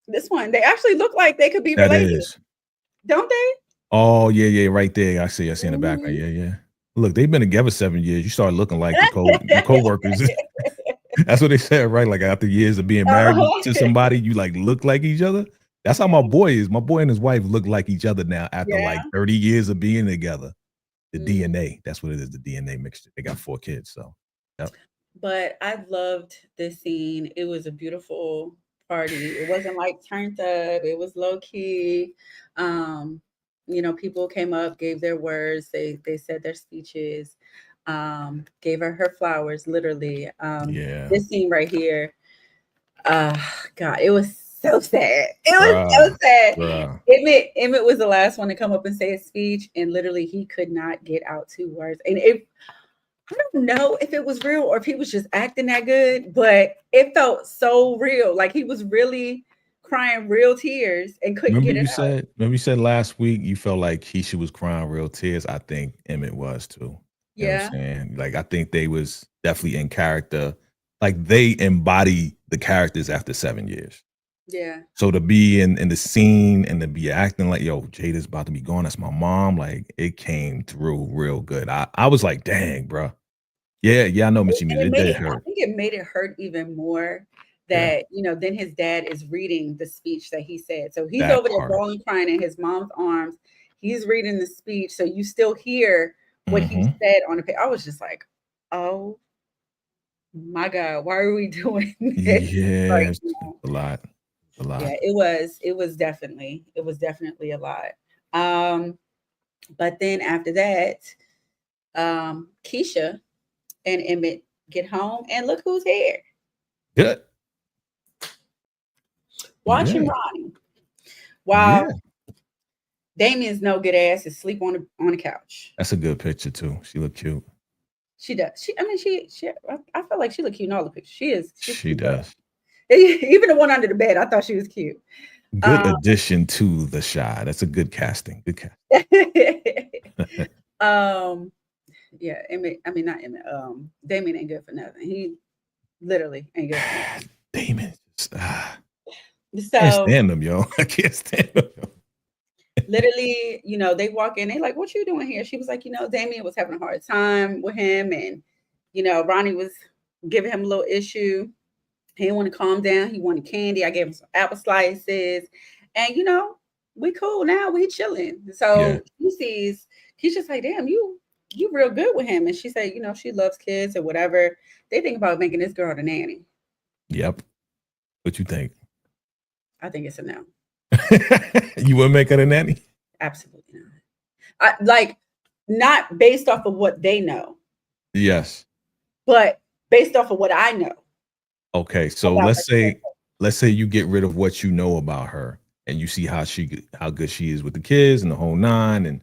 This one. They actually look like they could be related. Don't they? Oh, yeah, right there. I see in the background. Yeah. Look, they've been together 7 years. You start looking like the co-workers. That's what they said, right? Like after years of being married to somebody, you like look like each other. That's how my boy is. My boy and his wife look like each other now after like 30 years of being together. The DNA, that's what it is, the DNA mixture. They got 4 kids, so. Yep. But I loved this scene. It was a beautiful party. It wasn't like turned up. It was low key. People came up, gave their words. They said their speeches. Gave her flowers, literally. This scene right here. God, it was so sad. It was so sad. Emmett was the last one to come up and say a speech, and literally he could not get out 2 words. And I don't know if it was real or if he was just acting that good, but it felt so real. Like he was really crying real tears and couldn't get it out. Remember you said last week you felt like Keisha was crying real tears. I think Emmett was too. You know what I'm saying? Like I think they was definitely in character. Like they embody the characters after 7 years. Yeah. So to be in the scene and to be acting like, yo, Jada's about to be gone. That's my mom. Like it came through real good. I was like, dang, bro. Yeah, I know what you mean. It did I hurt. think it made it hurt even more that, then his dad is reading the speech that he said. So he's over there bawling, crying in his mom's arms. He's reading the speech. So you still hear what he said on the page. I was just like, oh my God, why are we doing this? Yeah, a lot. Yeah, it was definitely a lot. But then after that, Keisha and Emmett get home, and look who's here. Good. Watching Ronnie. Wow. Damien's no good ass is asleep on the couch. That's a good picture too. She looked cute. She does. I feel like she looked cute in all the pictures. She does. Even the one under the bed, I thought she was cute. Good addition to the Shy. That's a good casting. Good casting. Yeah, not Emmett. Damien ain't good for nothing. He literally ain't good for nothing. Damien. Can't stand them, yo. I can't stand them. Literally, they walk in, they like, what you doing here? She was like, Damien was having a hard time with him, and Ronnie was giving him a little issue. He didn't want to calm down. He wanted candy. I gave him some apple slices, and we cool now. We chilling. So he's just like, damn, you real good with him. And she said, she loves kids or whatever. They think about making this girl the nanny. Yep. What you think? I think it's a no. You wouldn't make her a nanny? Absolutely not. Not based off of what they know. Yes. But based off of what I know. Okay, so let's say you get rid of what you know about her, and you see how good she is with the kids and the whole nine, and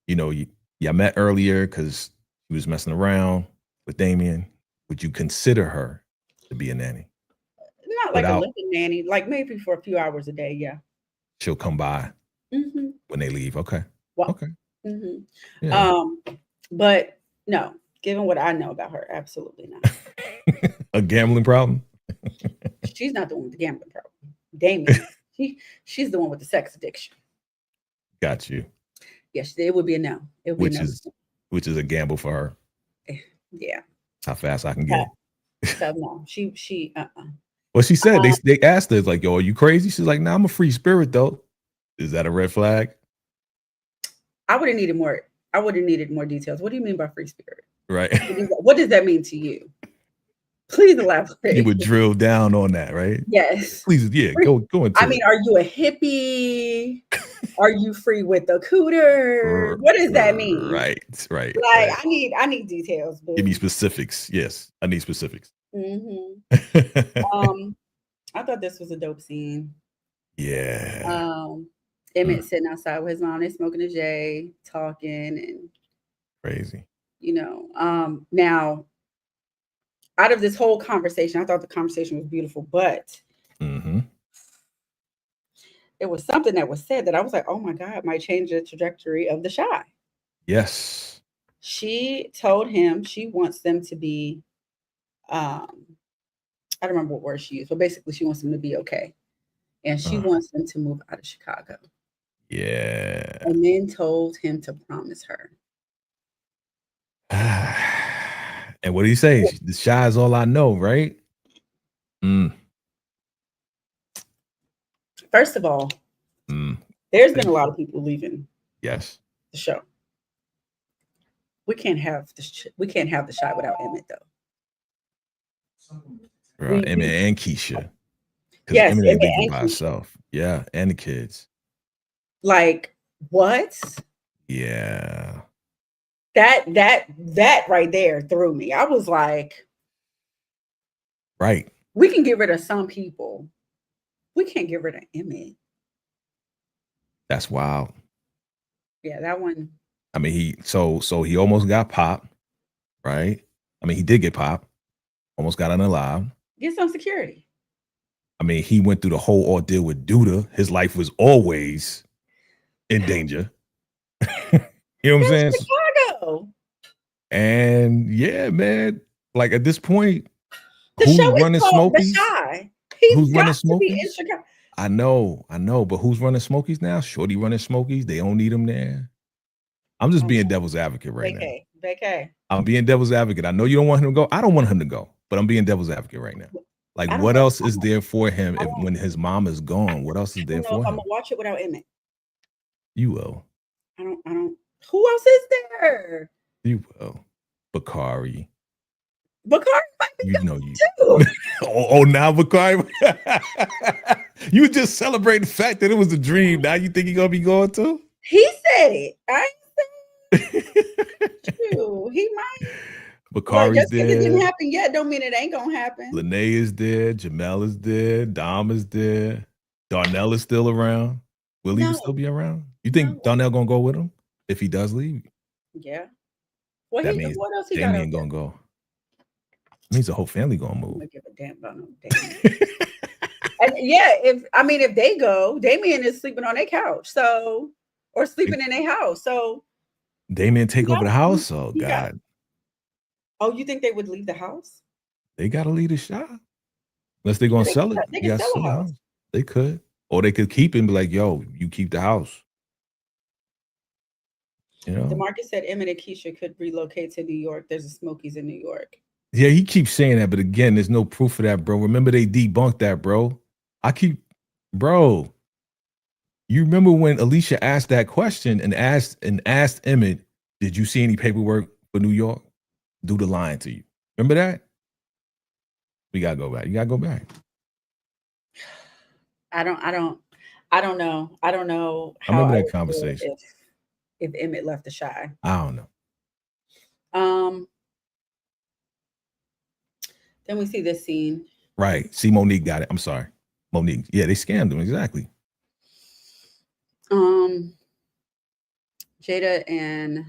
y'all met earlier because she was messing around with Damien. Would you consider her to be a nanny? Not like a living nanny, like maybe for a few hours a day. Yeah, she'll come by when they leave. Okay. Well, okay. Yeah. But no, given what I know about her, absolutely not. A gambling problem? She's not the one with the gambling problem. Damien, she's the one with the sex addiction. Got you. Yes, it would be a no. It would be which is a gamble for her. Yeah. How fast I can get it. So no, she Well, she said they asked her, like, yo, are you crazy? She's like, nah, I'm a free spirit though. Is that a red flag? I would have needed more details. What do you mean by free spirit? Right. What does that mean to you? Please elaborate. You would drill down on that, right? Yes. Please, yeah, go into it. Are you a hippie? Are you free with the cooter? What does that mean? Right. Like, right. I need details. Boo. Give me specifics. Yes, I need specifics. I thought this was a dope scene. Yeah. Emmett sitting outside with his mom, they smoking a J, talking, and crazy. Now, out of this whole conversation, I thought the conversation was beautiful, but there was something that was said that I was like, oh my God, might change the trajectory of the Shy. Yes. She told him she wants them to be, I don't remember what word she used, but basically she wants them to be okay. And she wants them to move out of Chicago. Yeah. And then told him to promise her. And what did he say? The Shy is all I know, right? First of all, there's been a lot of people leaving. Yes. The show. We can't have the Shy without Emmett, though. Emmett and Keisha. Yes, Emmett ain't leaving by herself. Yeah, and the kids. Like what? Yeah. That right there threw me. I was like, right. We can get rid of some people. We can't get rid of Emmett. That's wild. Yeah, that one. I mean, he almost got popped, right? I mean, he did get popped. Almost got unalive. Get some security. I mean, he went through the whole ordeal with Duda. His life was always in danger. You know what I'm saying? Chicago. And yeah, man, like at this point, who's running Smokies? Who's running Smokies? I know, but who's running Smokies now? Shorty running Smokies. They don't need him there. I'm just being devil's advocate right now. VACAY. I'm being devil's advocate. I know you don't want him to go. I don't want him to go, but I'm being devil's advocate right now. Like, what else is there for him when his mom is gone? What else is there for him? I'm gonna watch it without Emmett. You will. I don't. Who else is there? You will. Bakari might be you too. Now Bakari. You just celebrate the fact that it was a dream. Now you think he's gonna be going too? He said it. I ain't saying it. He might. Bakari's just there. It didn't happen yet. Don't mean it ain't gonna happen. Lene is there. Jamel is there. Dom is there. Darnell is still around. Will he still be around? You think Darnell gonna go with him if he does leave? Yeah. Well, that means what else he Damien gonna go. It means the whole family gonna move. I don't give a damn about no Damien. And if they go, Damien is sleeping on their couch, or sleeping in their house. So Damien take over the house. Oh God. Oh, you think they would leave the house? They gotta leave the shop. Unless they're gonna sell it. They can sell the house. They could. Or they could keep it and be like, yo, you keep the house. You know? DeMarcus said Emmett and Keisha could relocate to New York. There's a Smokies in New York. Yeah, he keeps saying that, but again, there's no proof of that, bro. Remember they debunked that, bro. Bro. You remember when Alicia asked that question and asked Emmett, did you see any paperwork for New York? Do the lying to you. Remember that? We gotta go back. You gotta go back. I don't know. I don't know how I remember that conversation. If Emmett left the Shy. I don't know. Then we see this scene. Right. See, Monique got it. I'm sorry. Monique. Yeah, they scammed him. Exactly. Jada and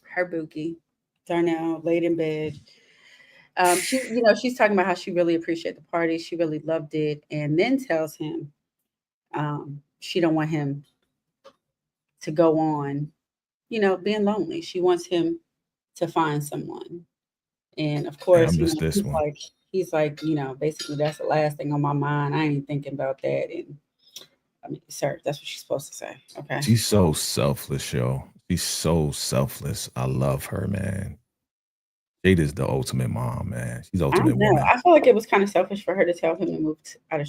her bookie, Darnell, laid in bed. She's talking about how she really appreciated the party. She really loved it. And then tells him she don't want him to go on, being lonely. She wants him to find someone. And of course, he's like, basically that's the last thing on my mind. I ain't thinking about that. And I mean, sir, that's what she's supposed to say. Okay. She's so selfless, yo. She's so selfless. I love her, man. Jada's the ultimate mom, man. She's the ultimate woman. I feel like it was kind of selfish for her to tell him to move out of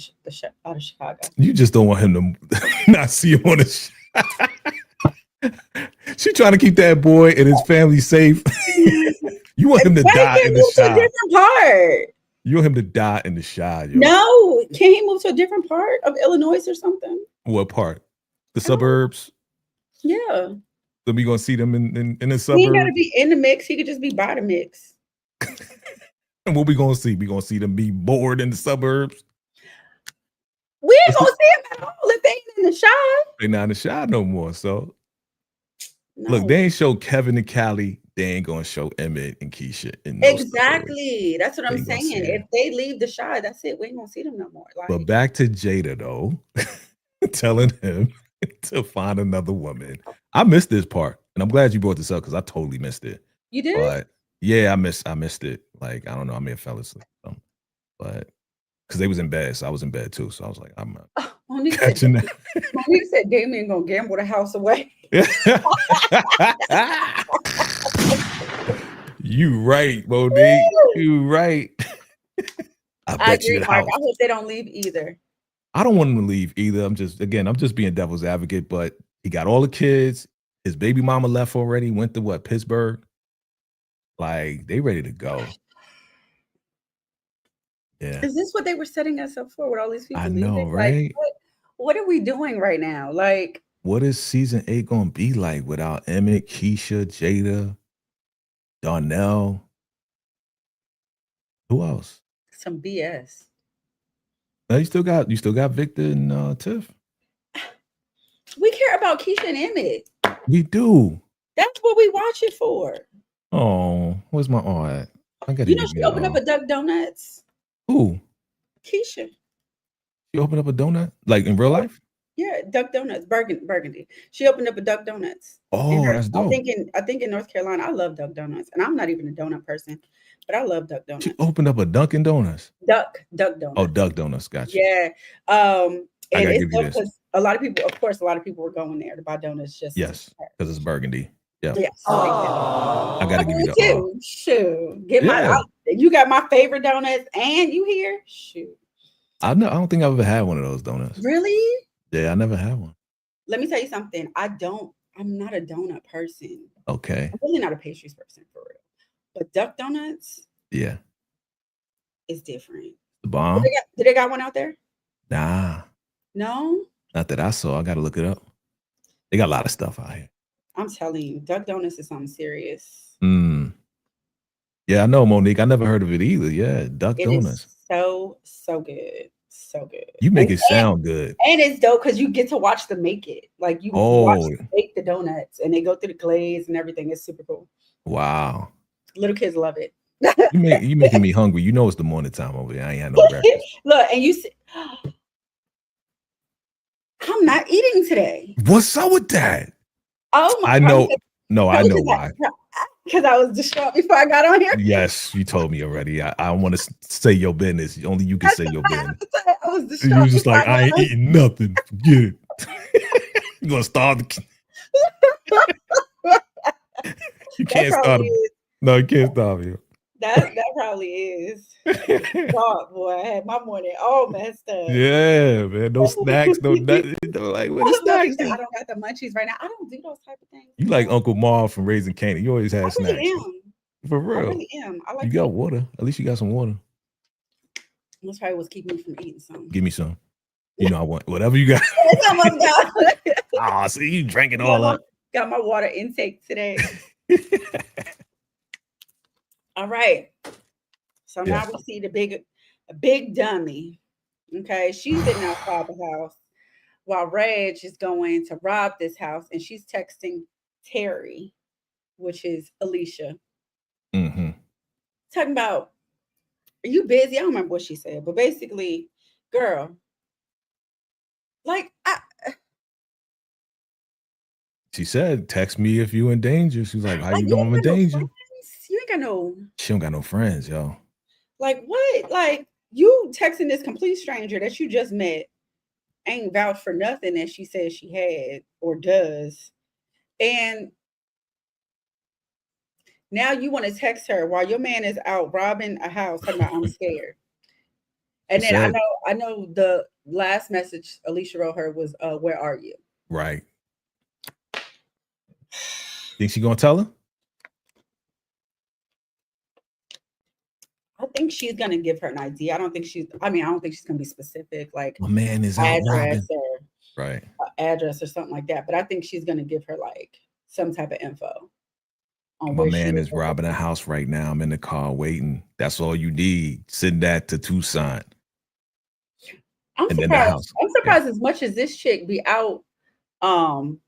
Chicago. You just don't want him to not see him on the show. She trying to keep that boy and his family safe. You want him to die in the shot. Different part. You want him to die in the shot, yo. No, can he move to a different part of Illinois or something? What part? The suburbs? Yeah. So we gonna see them in the suburbs. He ain't gotta be in the mix. He could just be by the mix. And what we gonna see? We gonna see them be bored in the suburbs. We ain't gonna see them at all if they ain't in the shot. They not in the shot no more. So look, they ain't show Kevin and Callie. They ain't gonna show Emmett and Keisha. Exactly. That's what I'm saying. If they leave the shot, that's it. We ain't gonna see them no more. But back to Jada though, telling him to find another woman. I missed this part, and I'm glad you brought this up because I totally missed it. You did? But yeah, I missed it. Like, I don't know, I may have fell asleep. But because they was in bed, so I was in bed too. So I was like, I'm catching that. Monique said Damien gonna gamble the house away. You right, Monique. You right. I agree, Mark. I hope they don't leave either. I don't want him to leave either. I'm just being devil's advocate, but he got all the kids. His baby mama left already, went to Pittsburgh. Like, they ready to go. Yeah. Is this what they were setting us up for with all these people? I know, right? Like, what are we doing right now? Like, what is season 8 gonna be like without Emmett, Keisha, Jada, Darnell? Who else? Some BS. Now you still got Victor and Tiff. We care about Keisha and Emmett. We do. That's what we watch it for. Oh, where's my art? I gotta she opened up a Duck Donuts. Who? Keisha. She opened up a donut? Like in real life? Yeah, Duck Donuts, Burgundy. She opened up a Duck Donuts. Oh, that's dope. I think in North Carolina, I love Duck Donuts, and I'm not even a donut person, but I love Duck Donuts. She opened up a Dunkin' Donuts. Duck Donuts. Oh, Duck Donuts, gotcha. Yeah. And it's a lot of people, of course, a lot of people were going there to buy donuts. Just yes, because it's burgundy. Yeah. Yes. I gotta give you the too. Shoot. Get you got my favorite donuts and you here? Shoot. I don't think I've ever had one of those donuts. Really? Yeah, I never had one. Let me tell you something. I'm not a donut person. Okay. I'm really not a pastries person for real. But duck donuts, yeah, it's different. The bomb. Did they got one out there? Nah. No? Not that I saw. I gotta look it up. They got a lot of stuff out here. I'm telling you, duck donuts is something serious. Yeah, I know, Monique. I never heard of it either. Yeah, duck donuts. Is so good. So good. You make it sound good. And it's dope because you get to watch them make it. Like you watch them make the donuts and they go through the glaze and everything. It's super cool. Wow. Little kids love it. You making me hungry. You know it's the morning time over there. I ain't had no breakfast. Look, and you see, I'm not eating today. What's up with that? Oh my! I know. No, I know why. Because I was distraught before I got on here. Yes, you told me already. I want to say your business. Only you can say your business. I was distraught. You was just like, I ain't eating nothing. Forget it. You're gonna starve the. You can't starve. No, you can't starve you. That probably is. God, boy, I had my morning all messed up. Yeah, man. No snacks, no nothing. Like, what is snacks? I don't got the munchies right now. I don't do those type of things. You like Uncle Marv from Raising Canaan. You always had snacks. I really am. For real. I really am. I like you got water. At least you got some water. That's probably what's keeping me from eating some. Give me some. You know I want whatever you got. It's almost gone. Oh, see, you drank it all up. Got my water intake today. All right. So now we see the big dummy. Okay. She's sitting outside the house while Reg is going to rob this house and she's texting Terry, which is Alicia. Talking about, are you busy? I don't remember what she said, but basically, girl, like she said, text me if you in danger. She's like, how you doing? I'm in danger. You ain't got no. She don't got no friends, yo. Like what? Like you texting this complete stranger that you just met ain't vouched for nothing that she says she had or does, and now you want to text her while your man is out robbing a house. Talking about I'm scared. And then I know the last message Alicia wrote her was, "Where are you?" Right. Think she gonna tell her? I think she's gonna give her an idea. I don't think she's gonna be specific, like my man is out address robbing. Address or something like that. But I think she's gonna give her like some type of info. My man is robbing a house right now. I'm in the car waiting. That's all you need. Send that to Tucson. I'm surprised as much as this chick be out, scoping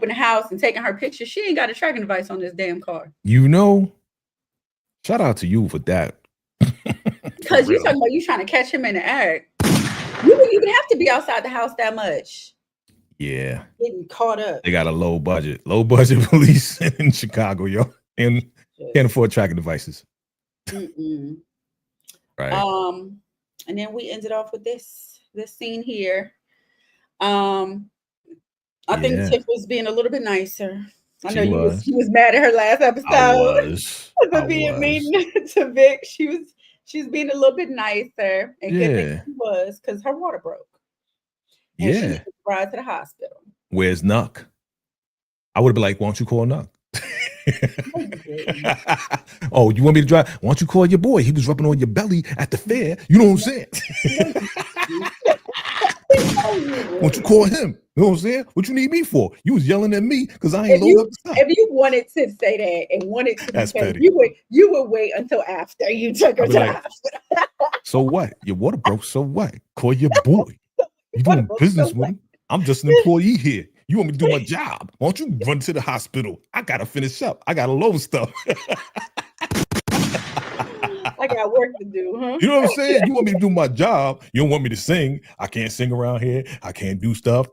the house and taking her pictures. She ain't got a tracking device on this damn car. Shout out to you for that. Because you talking about you trying to catch him in the act. You wouldn't even have to be outside the house that much. Yeah. Getting caught up. They got a low budget police in Chicago, yo. And can't afford tracking devices. Right. And then we ended off with this scene here. I think Tiff was being a little bit nicer. I know she was mad at her last episode. I was being mean to Vic. She's being a little bit nicer, and good thing she was because her water broke. And she needed to ride to the hospital. Where's Nuck? I would have been like, "Why don't you call Nuck?" Oh, you want me to drive? Why don't you call your boy? He was rubbing on your belly at the fair. You know what I'm saying? Why don't you call him? You know what I'm saying? What you need me for? You was yelling at me because I ain't loaded up the stuff. If you wanted to say that and wanted to, that's petty. You would wait until after you took her to the hospital. So what? Your water broke. So what? Call your boy. You doing business with him? I'm just an employee here. You want me to do my job? Why don't you run to the hospital? I gotta finish up. I gotta load stuff. I got work to do, huh? You know what I'm saying? You want me to do my job. You don't want me to sing. I can't sing around here. I can't do stuff.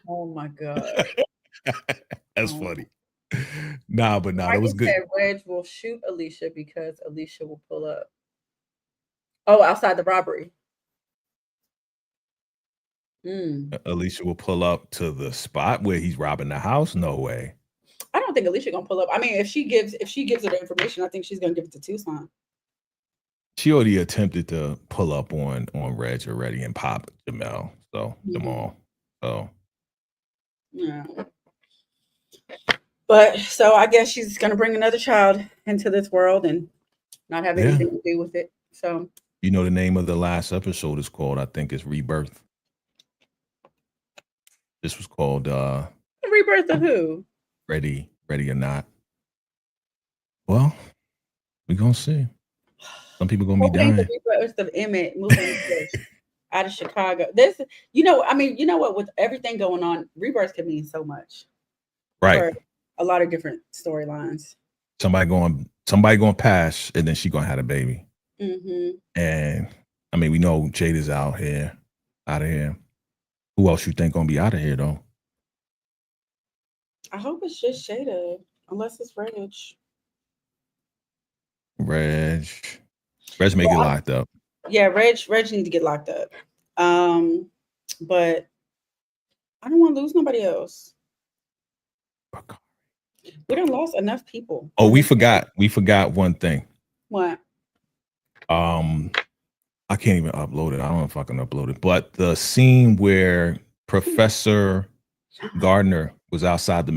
Oh my God. That's funny. Nah, that was good. Reg will shoot Alicia because Alicia will pull up. Oh, outside the robbery. Alicia will pull up to the spot where he's robbing the house. No way. I don't think Alicia gonna pull up. I mean, if she gives her the information, I think she's gonna give it to Tucson. She already attempted to pull up on Reg already and pop Jamal. So Jamal. So yeah. But so I guess she's gonna bring another child into this world and not have anything to do with it. So you know the name of the last episode is called, I think it's Rebirth. This was called Rebirth of who? Ready or Not. Well, we're gonna see. Some people gonna be dying. The Rebirth of Emmett moving out of Chicago. This, you know what? With everything going on, rebirth can mean so much, right? For a lot of different storylines. Somebody going pass, and then she gonna have a baby. And I mean, we know Jada's out of here. Who else you think gonna be out of here though? I hope it's just Jada, unless it's Reg. Reg may get locked up. Yeah, Reg need to get locked up. But I don't want to lose nobody else. We done lost enough people. Oh, we forgot one thing. What? I can't even upload it. I don't know if I can upload it. But the scene where Professor Gardner was outside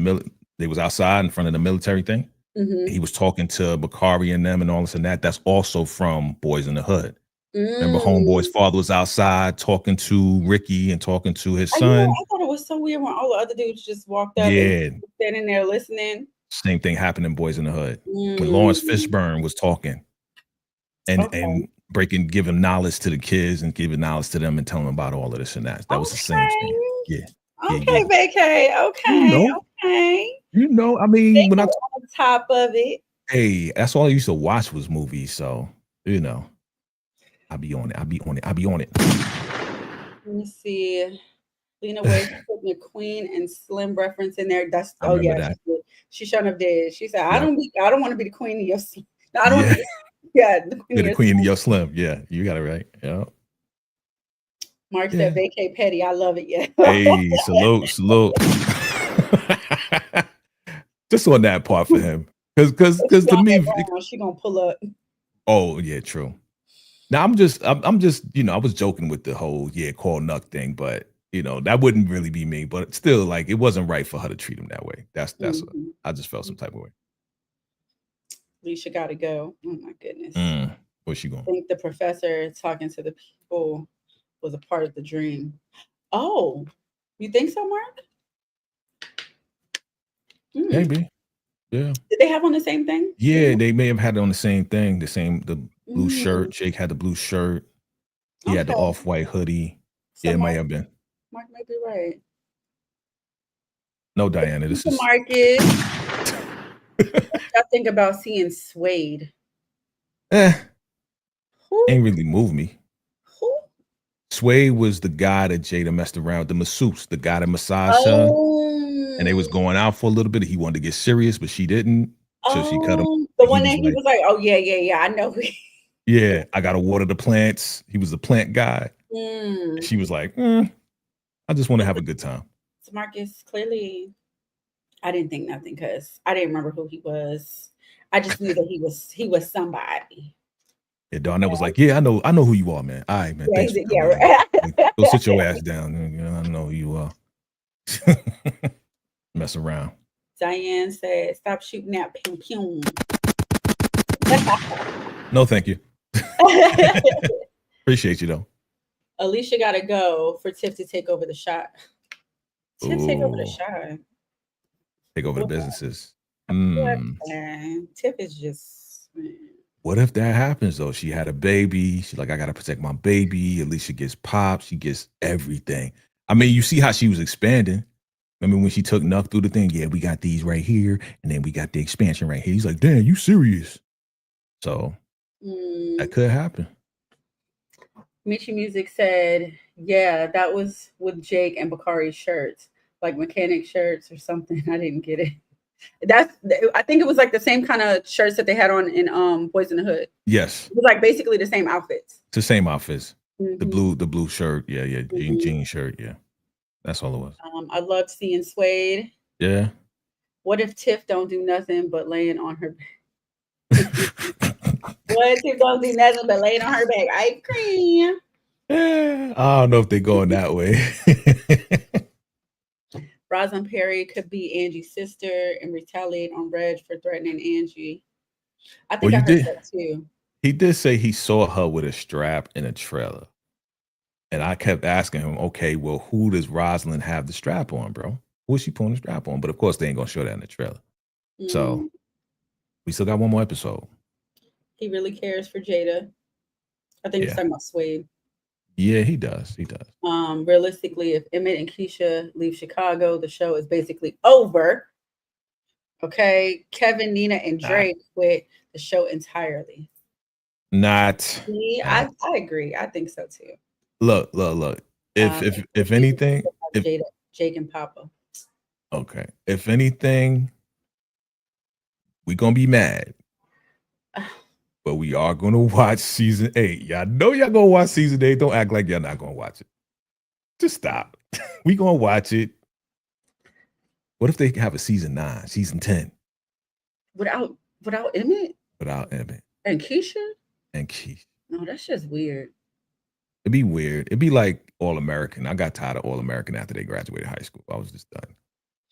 they was outside in front of the military thing. He was talking to Bakari and them and all this and that. That's also from Boys in the Hood. Remember, Homeboy's father was outside talking to Ricky and talking to his son. I thought it was so weird when all the other dudes just walked up and standing there listening. Same thing happened in Boys in the Hood. When Lawrence Fishburne was talking and giving knowledge to the kids and giving knowledge to them and telling them about all of this and that. That was the same thing. Yeah. Okay, VACAY. Okay. You know, I mean, when I on top of it. Hey, that's all I used to watch was movies. So, you know, I'll be on it. Let me see. Lena Waithe putting the Queen and Slim reference in there. That's she shouldn't have did. She said, I don't want to be the queen of your Slim. I don't want to be the queen of your Slim. Yeah, you got it right. Yeah. Mark said VACAY petty. I love it. Yeah. Hey, salute. Just on that part for him. Because to me, she gonna pull up. Oh, yeah, true. Now I'm just, you know, I was joking with the whole call Nuck thing, but you know, that wouldn't really be me. But still, like, it wasn't right for her to treat him that way. That's I just felt some type of way. Alicia gotta go. Oh my goodness. Where's she going? I think the professor talking to the people was a part of the dream. Oh, you think so, Mark? Maybe. Yeah. Did they have on the same thing? Yeah, they may have had it on the same thing. The blue shirt. Jake had the blue shirt. He had the off-white hoodie. So it might have been. Mark might be right. No, Diana, this is Marcus. I think about seeing Suede. Ain't really moved me. Who? Suede was the guy that Jada messed around with, the masseuse, the guy that massaged her. And they was going out for a little bit. He wanted to get serious, but she didn't. So she cut him. The one that he was like, oh, yeah, I know. Yeah, I got to water the plants. He was the plant guy. She was like, I just want to have a good time. So Marcus, clearly, I didn't think nothing because I didn't remember who he was. I just knew that he was somebody. Yeah, Darnell was like, yeah, I know who you are, man. All right, man. Thanks for coming, right. Like, go sit your ass down. I know who you are. Mess around. Diane said, stop shooting that pew. No, thank you. Appreciate you, though. Alicia got to go for Tiff to take over the shot. Tiff take over the shot. Take over the businesses. Tiff is just... What if that happens, though? She had a baby. She's like, I got to protect my baby. Alicia gets popped. She gets everything. I mean, you see how she was expanding. Remember when she took Nuck through the thing? Yeah, we got these right here. And then we got the expansion right here. He's like, damn, you serious? So that could happen. Michi Music said, yeah, that was with Jake and Bakari's shirts, like mechanic shirts or something. I didn't get it. I think it was like the same kind of shirts that they had on in Boys in the Hood. Yes. It was like basically the same outfits. It's the same outfits. The blue shirt. Yeah. Jean shirt. Yeah. That's all it was. I loved seeing Suede. Yeah. What if Tiff don't do nothing but laying on her back? What if Tiff don't do nothing but laying on her back? I agree. I don't know if they're going that way. Rosalind Perry could be Angie's sister and retaliate on Reg for threatening Angie. I think I heard that too. He did say he saw her with a strap in a trailer. And I kept asking him, okay, well, who does Rosalind have the strap on, bro? Who is she pulling the strap on? But of course, they ain't going to show that in the trailer. So we still got one more episode. He really cares for Jada. I think he's talking about Suede. Yeah, he does. Realistically, if Emmett and Keisha leave Chicago, the show is basically over. Okay. Kevin, Nina, and Drake quit the show entirely. I agree. I think so too. Look. If anything, Jake and Papa. Okay. If anything, we're gonna be mad. But we are gonna watch season 8. Y'all know y'all gonna watch season 8. Don't act like y'all not gonna watch it. Just stop. We gonna watch it. What if they have a season 9, season 10? Without Emmett? Without Emmett. And Keisha? No, that's just weird. It'd be weird. It'd be like All American. I got tired of All American after they graduated high school. I was just done.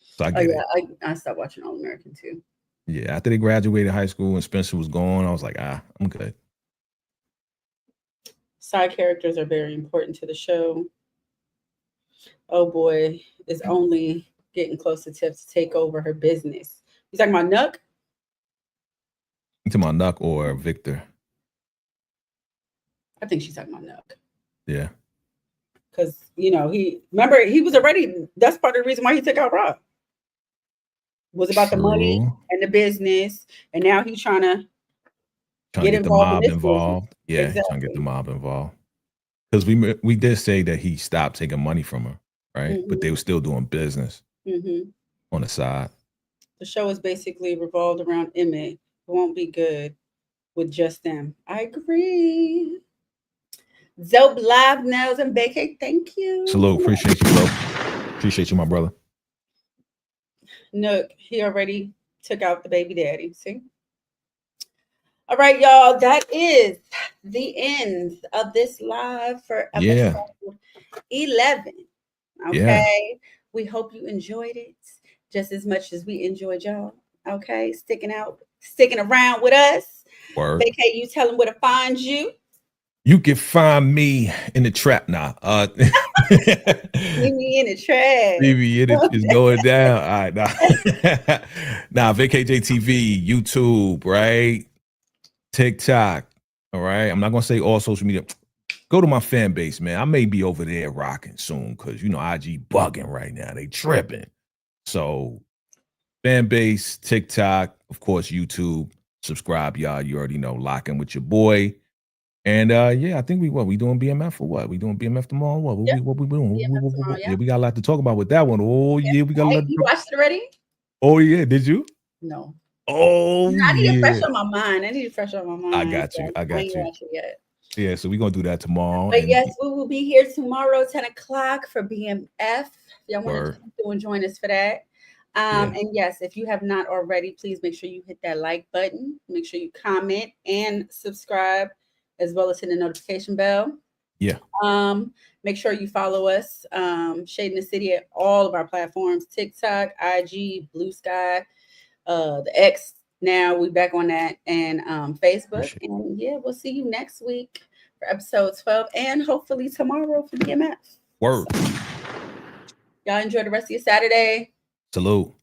So I get it. I stopped watching All American too. Yeah, after they graduated high school and Spencer was gone, I was like, I'm good. Side characters are very important to the show. Oh boy, is only getting close to Tiff to take over her business. You talking about Nuck? You talking about Nuck or Victor? I think she's talking about Nuck. Yeah. Because, he was already, that's part of the reason why he took out Rob. Was about the money and the business. And now he's trying to get the mob involved. Yeah, exactly. He's trying to get the mob involved. Because we did say that he stopped taking money from her, right? But they were still doing business on the side. The show is basically revolved around Emmett. It won't be good with just them. I agree. Zope Live Nails and VACAY, thank you. Salute. Appreciate you, bro. Appreciate you, my brother. Nook, he already took out the baby daddy. See? All right, y'all. That is the end of this live for episode 11. Okay. Yeah. We hope you enjoyed it just as much as we enjoyed y'all. Okay. Sticking around with us. Word. VACAY, you tell them where to find you. You can find me in the trap now. Leave me in the trap. Leave me in it. It's going down. All right. Now, VACAY-JayTV, YouTube, right? TikTok. All right. I'm not going to say all social media. Go to my fan base, man. I may be over there rocking soon because, IG bugging right now. They tripping. So, fan base, TikTok, of course, YouTube. Subscribe, y'all. You already know. Lock in with your boy. And I think we doing BMF or what? We doing BMF tomorrow? What we doing? Tomorrow, yeah, we got a lot to talk about with that one. Oh yeah, we got a lot. You watched it already? Oh yeah, did you? No. Oh, I need it fresh on my mind. I got you. I ain't watched it yet. Yeah, so we're gonna do that tomorrow. But yes, we will be here tomorrow, 10 o'clock for BMF. Y'all want to join us for that. And yes, if you have not already, please make sure you hit that like button. Make sure you comment and subscribe, as well as hit the notification bell. Yeah. Make sure you follow us, Shade in the City, at all of our platforms: TikTok, IG, Blue Sky, the X. Now we back on that, and Facebook. And we'll see you next week for episode 12, and hopefully tomorrow for BMF. Word. So, y'all enjoy the rest of your Saturday. Salute.